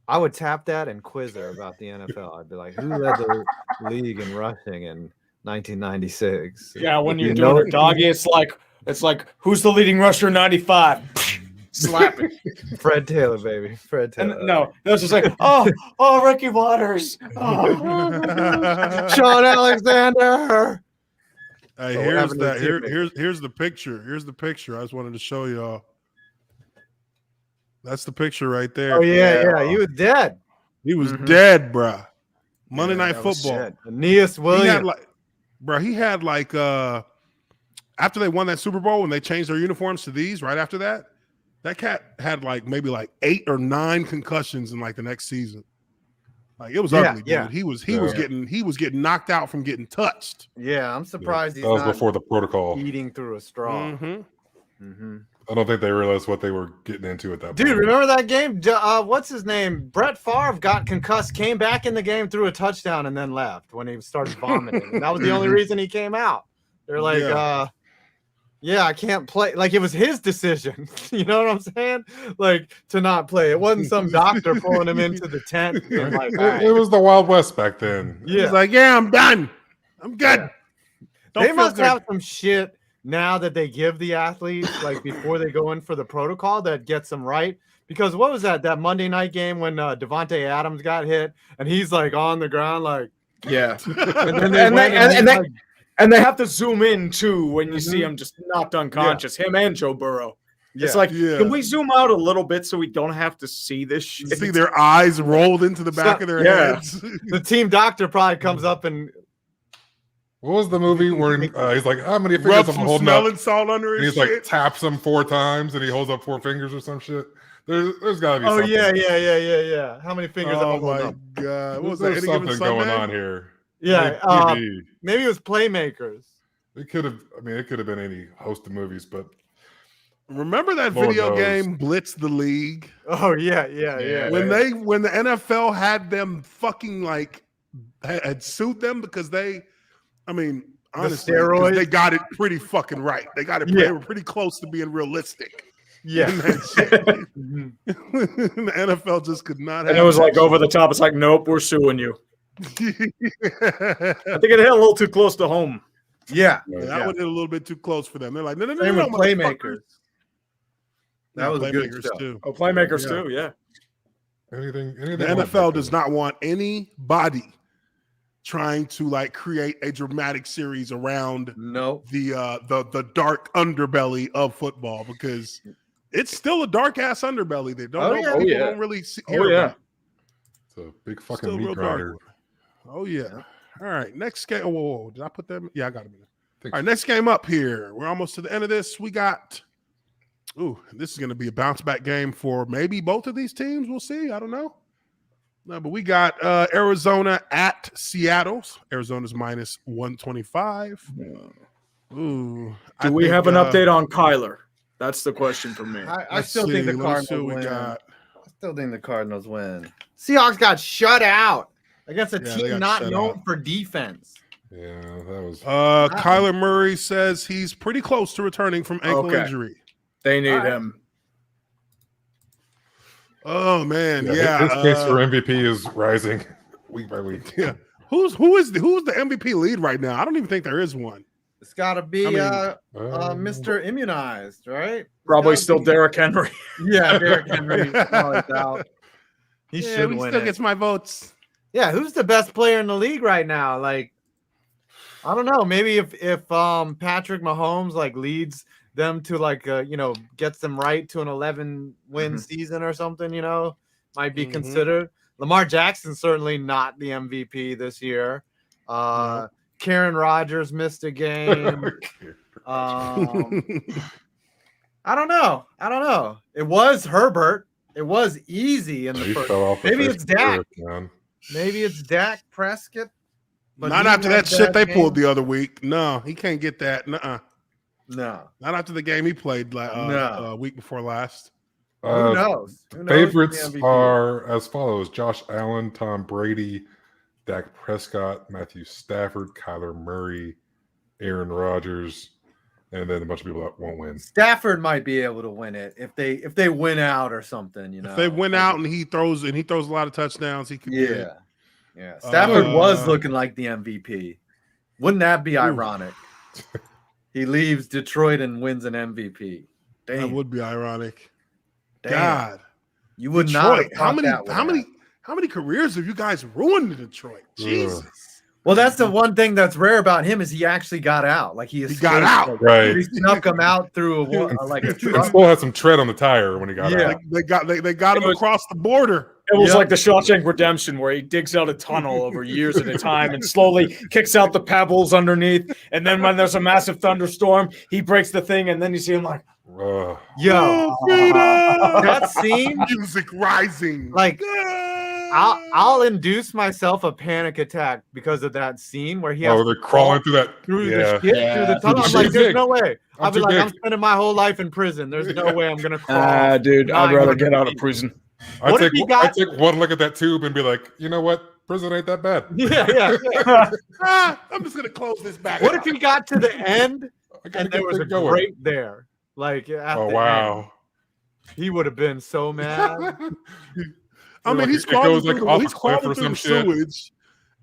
I would tap that and quiz her about the NFL. I'd be like, who led the league in rushing in 1996? Yeah, when you're doing it, doggy, it's like who's the leading rusher in 95? Slapping. Fred Taylor, baby. Fred Taylor. And no, it was just like, oh, Ricky Waters. Oh. Sean Alexander. Hey, here's the picture. Here's the picture. I just wanted to show y'all. That's the picture right there. Oh, yeah. He was dead. He was dead, bruh. Monday Night Football. Aeneas Williams. He had after they won that Super Bowl, when they changed their uniforms to these, right after that, that cat had maybe 8 or 9 concussions in the next season. It was ugly, dude. Yeah. He was getting knocked out from getting touched. Yeah, I'm surprised he's that was not before the protocol. eating through a straw. I don't think they realized what they were getting into at that point. Dude, remember that game? What's his name? Brett Favre got concussed, came back in the game, threw a touchdown, and then left when he started vomiting. And that was the only reason he came out. They're like, I can't play. It was his decision. You know what I'm saying? To not play. It wasn't some doctor pulling him into the tent. It was the Wild West back then. Yeah. He's like, I'm done. I'm good. They must have some shit now that they give the athletes, before they go in for the protocol, that gets them right. Because what was that Monday night game when Devontae Adams got hit and he's on the ground yeah. And they have to zoom in too when you see him just knocked unconscious. Him and Joe Burrow. Yeah. It's can we zoom out a little bit so we don't have to see this shit? See their eyes rolled into the back of their heads. The team doctor probably comes up and What was the movie where he's like, how many fingers Rub am I some holding up? smelling salt under And his he's like shit. taps him 4 times and he holds up 4 fingers or some shit. There's got to be something. Yeah. How many fingers am I Oh holding my up? god! What was that? There's Any Given something going Sunday? on here. Yeah, Maybe. maybe it was Playmakers. It could have. I mean, it could have been any host of movies, but Remember that Lord video knows. game Blitz the League? Oh yeah. When the NFL had them fucking like had sued them because they honestly, 'cause steroids? they got it pretty fucking right. They got it. Yeah. They were pretty close to being realistic. Yeah. in that shit. The NFL just could not. And have it was that like shit. over the top. It's like, nope, we're suing you. I think it hit a little too close to home. Yeah. That would hit a little bit too close for them. They're like, no, Same with motherfuckers. Playmakers. That was good Playmakers stuff. too. Oh, Playmakers Yeah. too, yeah. anything. The NFL does not want anybody trying to like create a dramatic series around No. the dark underbelly of football because it's still a dark ass underbelly that people don't really hear about. It's a big Still fucking real meat dark. grinder. Oh yeah. All right, next game. Whoa. Did I put them? Yeah, I got them. Think All right, next game up here. We're almost to the end of this. We got. Ooh, this is going to be a bounce back game for maybe both of these teams. We'll see. I don't know. No, but we got Arizona at Seattle. Arizona's minus 125. Ooh. Do we have an update on Kyler? That's the question for me. I still think the Let's see Cardinals what we win. got. I still think the Cardinals win. Seahawks got shut out against a Yeah, they team got not shut known out. for defense. Yeah, that was. Kyler Murray says he's pretty close to returning from ankle Okay. injury. They need All right. him. Oh man, His yeah. case for MVP is rising week by week. Yeah. Who's the MVP lead right now? I don't even think there is one. It's got to be I Mr. Immunized, right? Probably It's still gotta be- Derrick Henry. Yeah, Derrick Henry. Without a doubt. He should he win still it. gets my votes. Yeah, who's the best player in the league right now? Like, I don't know. Maybe if Patrick Mahomes like leads them to like gets them right to an 11-win season or something, might be Mhm. considered. Lamar Jackson's certainly not the MVP this year. Karen Rodgers missed a game. I don't know. It was Herbert. It was easy in the He first. fell off the Maybe face it's of the Dak. earth, man. Maybe it's Dak Prescott. But Not he after had that shit they game. pulled the other week. No, he can't get that. Nuh-uh. No. Not after the game he played No. week before last. Who knows? Who knows Favorites who's the MVP? are as follows: Josh Allen, Tom Brady, Dak Prescott, Matthew Stafford, Kyler Murray, Aaron Rodgers, and then a bunch of people that won't win. Stafford might be able to win it if they win out or something. If they win out and he throws a lot of touchdowns, he could get it. Yeah. Stafford Uh, was looking like the MVP. Wouldn't that be ironic? He leaves Detroit and wins an MVP. That Damn. would be ironic. Damn. God. You would not have Detroit. thought that would How many careers have you guys ruined in Detroit? Jesus. Well, that's the one thing that's rare about him is he actually got out. Like he got escaped. out. Like, Right. He snuck him out through like a He truck. still had some tread on the tire when he got Yeah. out. They got him across the border. It was Yep. like the Shawshank Redemption, where he digs out a tunnel over years at a time and slowly kicks out the pebbles underneath. And then when there's a massive thunderstorm, he breaks the thing, and then you see him like, Ugh. Yo, Freedom! that scene, Music rising. like I'll induce myself a panic attack because of that scene where he has Oh, they're crawling through that. through Yeah. the shit, through the tunnel. I'm I'm like, too there's big. no way. I'll be too like, I'm big. spending my whole life in prison. There's no way I'm gonna crawl. dude, I'd Nine rather hundred get out of feet. prison. What if he I got- take one look at that tube and be like, you know what? Prison ain't that bad. Yeah. I'm just gonna close this back. What if he got to the end I gotta and there get was a things going. grate there? Like at Oh the wow. end, he would have been so mad. I mean, Like, he's it crawling goes, like, through, off he's a cliff crawling or through the some shit. sewage,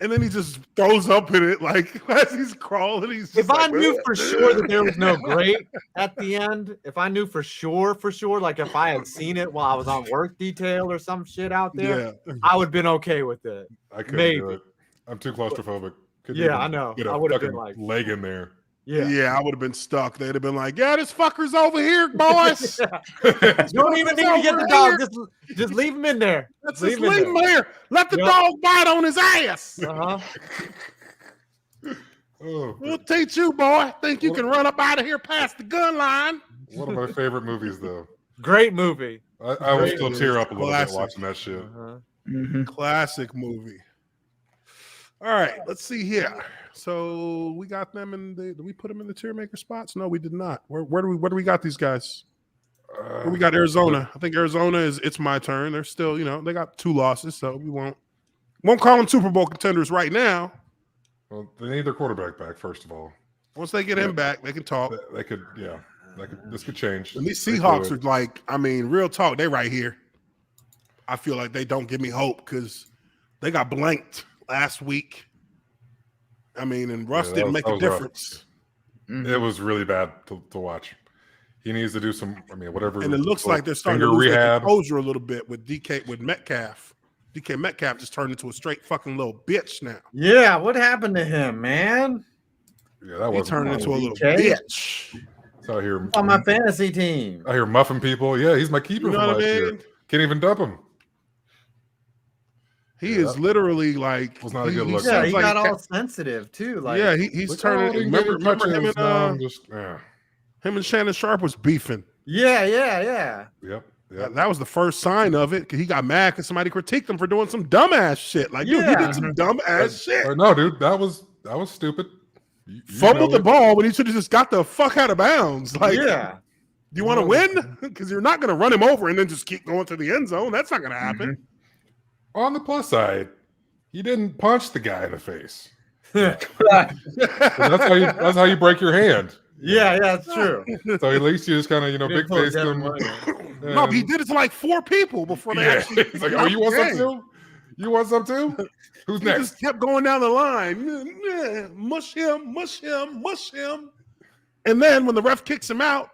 and then he just throws up in it. Like as he's crawling, he's just If I like, knew for sure that there was no grate at the end, if I knew for sure, like if I had seen it while I was on work detail or some shit out there, yeah. I would have been okay with it. I couldn't do Maybe. it. I'm too claustrophobic. Couldn't Yeah, even I know. Get a I would have been fucking like, leg in there. yeah. I would have been stuck. They'd have been like, "Yeah, this fucker's over here, boys. You don't even need to get the dog. Just leave him in there. Let's just leave him here. Let the Yep. dog bite on his ass." Uh-huh. Oh, We'll teach you, boy. Think you can run up out of here past the gun line? one of my favorite movies, though. Great movie. I will still tear up a little bit watching that shit. Classic movie. All right, let's see here. So we got them in the. Did we put them in the tier maker spots? No, we did not. Where do we got these guys? Where we got Arizona. I think Arizona is. It's my turn. They're still, they got 2 losses, so we won't call them Super Bowl contenders right now. Well, they need their quarterback back first of all. Once they get him back, they can talk. They could, this could change. And these Seahawks are like, real talk. They right here. I feel like they don't give me hope because they got blanked last week. And Russ didn't make a difference. It was really bad to watch. He needs to do some, whatever. And it looks like they're starting to lose their composure a little bit with Metcalf. DK Metcalf just turned into a straight fucking little bitch now. Yeah, what happened to him, man? Yeah, that was turned into a little bitch. So I hear on my fantasy team. I hear muffing people. Yeah, he's my keeper from last year. Can't even dump him. He is literally like was not a good look. Yeah, he got all sensitive too. Like, yeah, he's turning. Remember him and Shannon Sharp was beefing. Yeah. Yep. That was the first sign of it. He got mad because somebody critiqued him for doing some dumbass shit. Like, dude, he did some dumbass shit. No, dude, that was stupid. You fumbled the ball when he should have just got the fuck out of bounds. Like, yeah. Do you want to win? Because you're not going to run him over and then just keep going to the end zone. That's not going to happen. On the plus side, he didn't punch the guy in the face. That's how you break your hand. Yeah, it's true. So at least you just kind of, big face him. No, but he did it to like 4 people before they actually. He's like, oh, you want some too? You want some too? Who's next? He just kept going down the line. Mush him. And then when the ref kicks him out,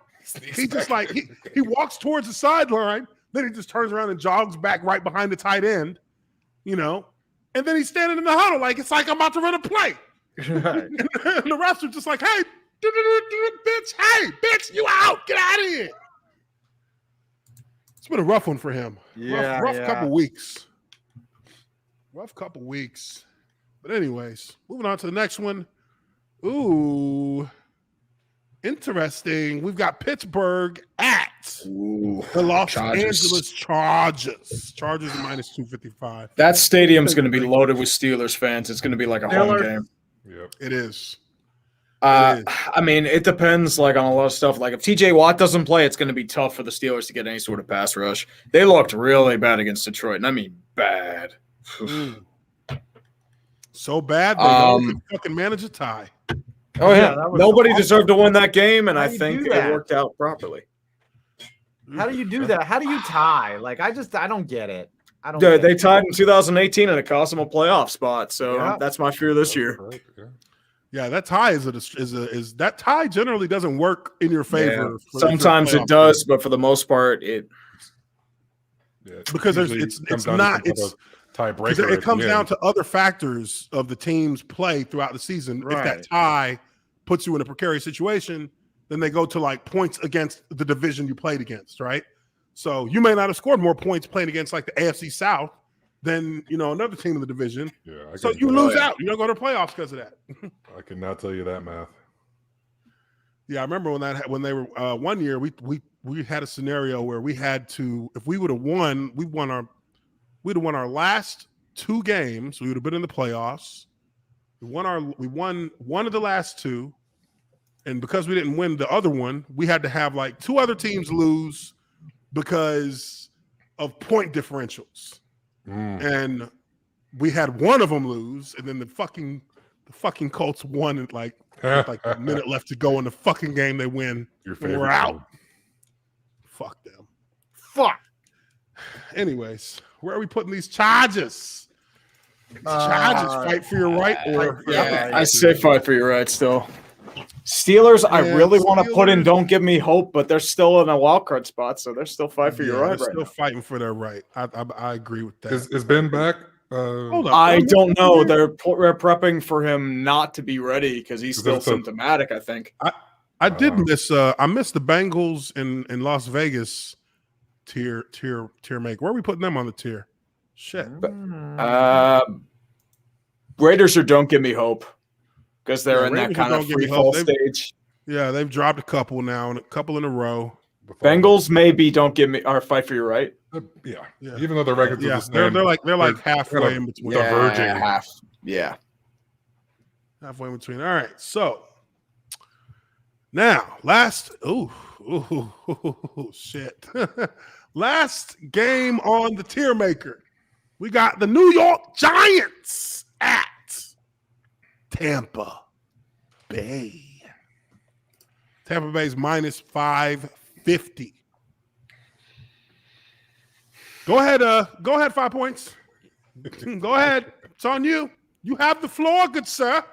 he just like he walks towards the sideline. Then he just turns around and jogs back right behind the tight end, and then he's standing in the huddle like it's like I'm about to run a play. Right. And the refs are just like, hey, bitch, you out. Get out of here. It's been a rough one for him. Yeah, rough couple weeks. Rough couple weeks. But anyways, moving on to the next one. Ooh, interesting. We've got Pittsburgh at the Los Angeles Chargers. Chargers are minus 255. That stadium's going to be loaded with Steelers fans. It's going to be like a home game. Yep. It is. It depends on a lot of stuff. Like if TJ Watt doesn't play, it's going to be tough for the Steelers to get any sort of pass rush. They looked really bad against Detroit, and bad. So bad they could fucking manage a tie. Oh yeah, nobody deserved to win that game, and I think it worked out properly. How do you do that? How do you tie? Like I don't get it. They tied in 2018, and it cost them a playoff spot. So that's my fear this year. Yeah, that tie is that tie generally doesn't work in your favor. Yeah. Sometimes it does, but for the most part, because it's tiebreaker. It comes down to other factors of the team's play throughout the season. Right. If that tie puts you in a precarious situation, then they go to like points against the division you played against, right? So you may not have scored more points playing against like the AFC South than another team in the division. Yeah, so you lose out. You don't go to the playoffs because of that. I cannot tell you that math. Yeah, I remember when they were 1 year we had a scenario where we had to, if we would have won, we'd have won our last 2 games. We would have been in the playoffs. We won one of the last 2, and because we didn't win the other one, we had to have like 2 other teams lose because of point differentials. And we had one of them lose, and then the fucking Colts won it like a minute left to go in the fucking game. They win. We're out. Fuck them. Fuck. Anyways, where are we putting these Chargers? Chargers fight for your right, or I say fight for your right still. Steelers, I really want to put in. Don't give me hope, but they're still in a wild card spot, so they're still fighting for your right. They're still fighting for their right. I agree with that. Is Ben back? Hold up. I don't know. They're prepping for him not to be ready because he's still symptomatic. I think. I did miss. I missed the Bengals in Las Vegas tier make. Where are we putting them on the tier? Shit. Raiders or don't give me hope. because they're in that Ravens kind of don't give me free fall hope. stage. Yeah, they've dropped a couple now, and a couple in a row. Bengals maybe don't give me or fight for you, right? Yeah. Yeah. Even though the records are Yeah, the same, they're like kind halfway of in between. diverging. half. Yeah. Halfway in between. All right, so now shit. Last game on the Tiermaker. We got the New York Giants at Tampa Bay. Tampa Bay's minus 550. Go ahead, 5 points. Go ahead. It's on you. You have the floor, good sir.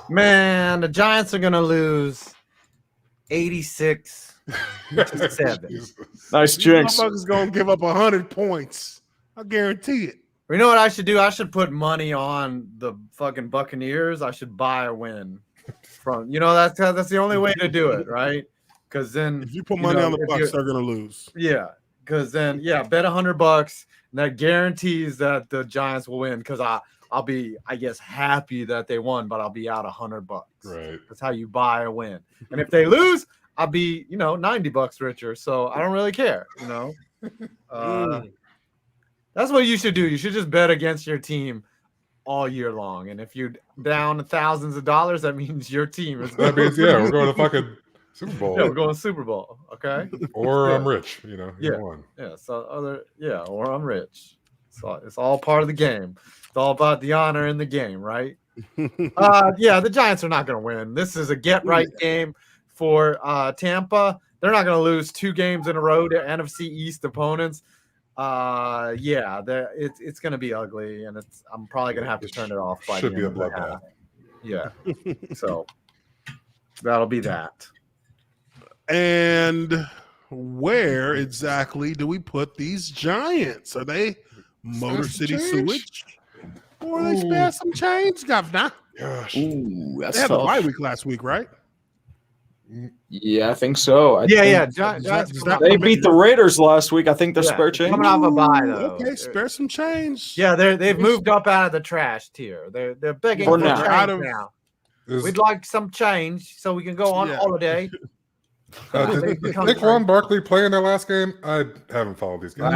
Man, the Giants are gonna lose 86 to 7. Nice These jinx. motherfuckers gonna give up 100 points. I guarantee it. You know what I should do? I should put money on the fucking Buccaneers. I should buy a win from. That's the only way to do it, right? Because then If you put money on the Bucks, they're gonna lose. Yeah, because then bet $100, and that guarantees that the Giants will win. Because I'll be, I guess, happy that they won, but I'll be out $100. Right. That's how you buy a win. And if they lose, I'll be, $90 richer. So I don't really care. That's what you should do. You should just bet against your team all year long. And if you're down thousands of dollars, that means your team is. That means we're going to fucking Super Bowl. Yeah, we're going Super Bowl. Okay. Or I'm rich. Yeah. One. Yeah. Or I'm rich. So it's all part of the game. It's all about the honor in the game, right? The Giants are not going to win. This is a get right game for Tampa. They're not going to lose 2 games in a row to NFC East opponents. It's going to be ugly, and I'm probably going to have to turn it off by the end of the half. Yeah. So that'll be that. And where exactly do we put these Giants? Are they Motor City sewage? Or are they spare some change, governor? Gosh. Ooh, that's They had a tough. bye week last week, right? Yeah, I think so. I think Giants they beat the Raiders last week. I think they're spare change. coming off a bye, though. Okay, spare some change. Yeah, they've moved up out of the trash tier. They're begging For for now. change now. We'd like some change so we can go on holiday. Did Saquon Barkley play in their last game? I haven't followed these guys.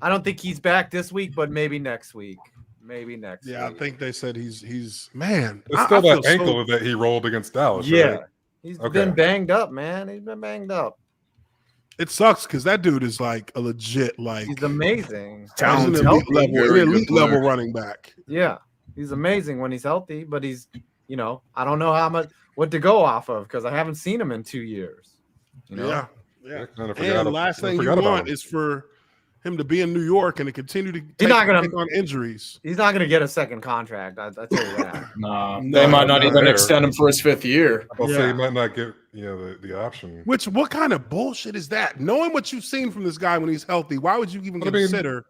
I don't think he's back this week, but maybe next week. Yeah, I think they said he's man. It's still that ankle that he rolled against Dallas. Yeah, right? he's been banged up, man. He's been banged up. It sucks because that dude is like a legit He's amazing. He's an elite level running back. Yeah, he's amazing when he's healthy, but he's I don't know what to go off of because I haven't seen him in 2 years. Yeah. And the last thing you want is for him to be in New York and to continue to take on injuries. He's not going to get a second contract. I tell you that. No, they might not even extend him for his 5th year. I'll say he might not get the option. What kind of bullshit is that? Knowing what you've seen from this guy when he's healthy, why would you even consider?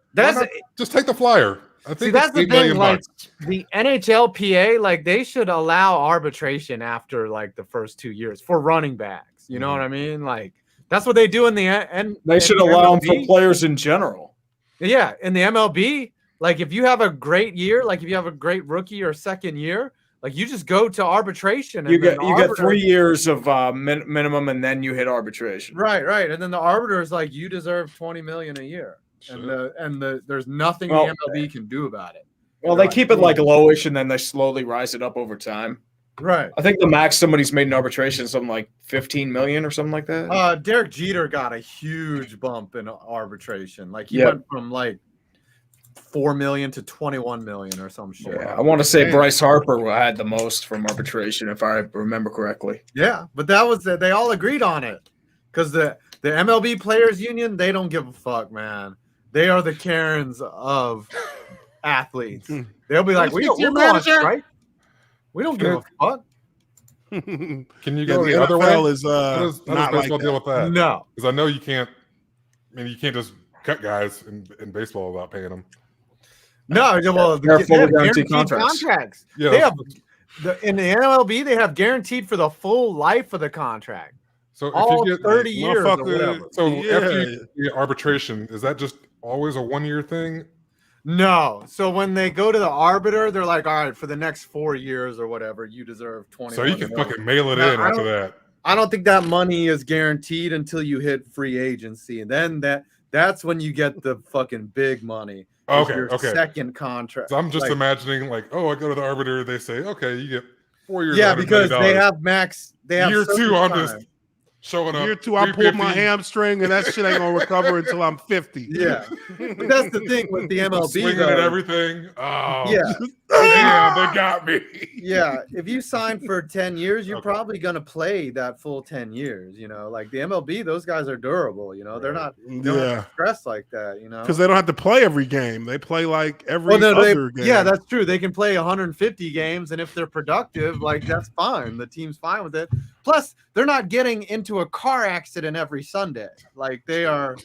Just take the flyer. I think that's the thing. Like the NHLPA, they should allow arbitration after the first 2 years for running backs. You know what I mean? That's what they do in the and they should allow them for players in general. Yeah, in the MLB, if you have a great year, if you have a great rookie or second year, you just go to arbitration. And you get 3 years of minimum, and then you hit arbitration. Right, and then the arbiter is you deserve $20 million a year, and there's nothing the MLB can do about it. Well, they keep it lowish, and then they slowly rise it up over time. Right. I think the max somebody's made in arbitration is something like $15 million or something like that. Derek Jeter got a huge bump in arbitration. He went from $4 million to $21 million or some shit. Yeah, I want to say Bryce Harper had the most from arbitration, if I remember correctly. Yeah, but that was they all agreed on it because the MLB Players Union, they don't give a fuck, man. They are the Karens of athletes. They'll be like, we're going strike. We don't give a fuck. Can you go the other way? How does baseball deal with that? No, because I know you can't. You can't just cut guys in baseball without paying them. No, well, they have fully guaranteed contracts. Yeah, they have in the MLB. They have guaranteed for the full life of the contract. So if all you get 30 years, or whatever. So after you get arbitration, is that just always a 1 year thing? No. So when they go to the arbiter, they're like, all right, for the next 4 years or whatever, you deserve 20. So you can fucking mail it Now, in after that. I don't think that money is guaranteed until you hit free agency, and then that's when you get the fucking big money. Okay. Second contract. So I'm just Like, imagining, like, oh, I go to the arbiter. They say, okay, you get 4 years. yeah, because they $100 have max. They have year 2. certain I'm time. just showing up. Year 2, I pulled my 350. hamstring, and that shit ain't gonna recover until I'm 50. Yeah, but that's the thing with the MLB. Swinging Though. at everything. Oh, Yeah, damn, they got me. yeah. If you sign for 10 years, you're probably gonna play that full 10 years. You know, like the MLB, those guys are durable. You know, they're not. They don't have to stress like that. You know, because they don't have to play every game. They play like every other game. Yeah, that's true. They can play 150 games, and if they're productive, like that's fine. The team's fine with it. Plus, they're not getting into a car accident every Sunday. Like they are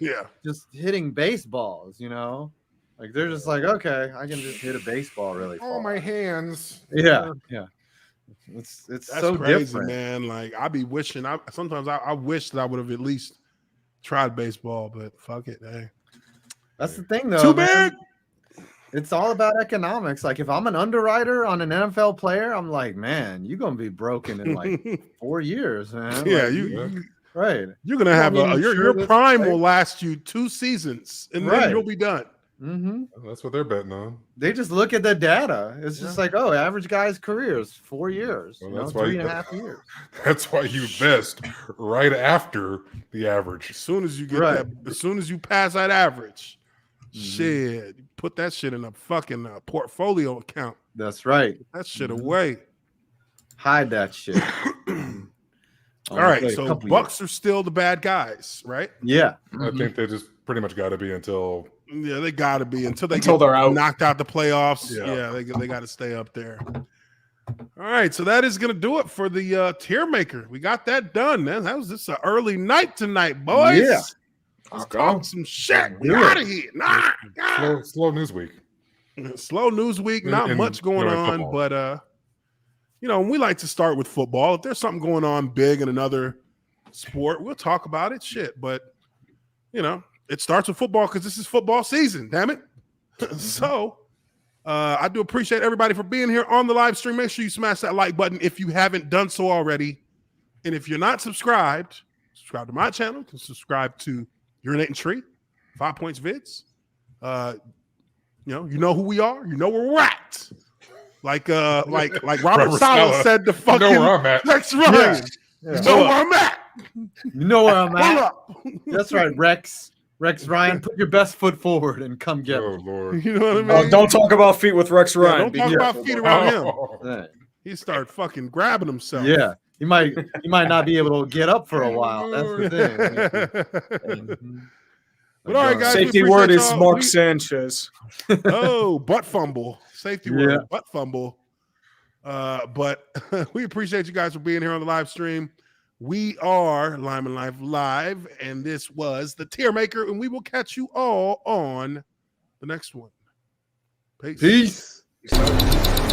just hitting baseballs, you know? Like they're just like, okay, I can just hit a baseball really far. Oh, my hands. Yeah. It's That's so crazy, different. man. Like I be wishing sometimes I wish that I would have at least tried baseball, but fuck it, hey. That's the thing though. Too man. big. It's all about economics. Like if I'm an underwriter on an NFL player, I'm like, man, you're gonna be broken in like 4 years, man. Yeah, like, right. You're gonna have your prime will last you 2 seasons, and then you'll be done. Mm-hmm. That's what they're betting on. They just look at the data. It's just like, oh, average guy's career is 4 years. Well, you know, that's why 3.5 years. That's why you vest right after the average. As soon as you get that, as soon as you pass that average, shit, put that shit in a fucking portfolio account. That's right. Put that shit away. Hide that shit. All right, so Bucks are still the bad guys, right? Yeah. I think they just pretty much got to be until. Yeah, they got to be until they're out, knocked out the playoffs. Yeah, they got to stay up there. All right, so that is going to do it for the Tiermaker. We got that done, man. That was just an early night tonight, boys. Yeah. Let's talk some shit. We out of here. Slow news week. Slow news week. Not much going on, football. but you know, we like to start with football. If there's something going on big in another sport, we'll talk about it. Shit, but you know, it starts with football because this is football season. Damn it. So I do appreciate everybody for being here on the live stream. Make sure you smash that like button if you haven't done so already. And if you're not subscribed, subscribe to my channel. You can subscribe to Urinating Tree, 5PointsVids. You know who we are. You know where we're at. Like Robert Saleh said to fucking know where I'm at. Rex Ryan. Yeah. You know where I'm at. You know where I'm Pull at. up. That's right, Rex. Rex Ryan, put your best foot forward and come get Oh me. Lord! You know what I mean? Oh, don't talk about feet with Rex Ryan. Don't talk about feet around him. Right. He start fucking grabbing himself. Yeah. You might not be able to get up for a while. That's the thing. But all right, guys. Safety we word appreciate is y'all. Mark Sanchez. Oh, butt fumble. Safety word, Yeah. butt fumble. But we appreciate you guys for being here on the live stream. We are Lineman Life Live, and this was the Tiermaker, and we will catch you all on the next one. Peace. Peace.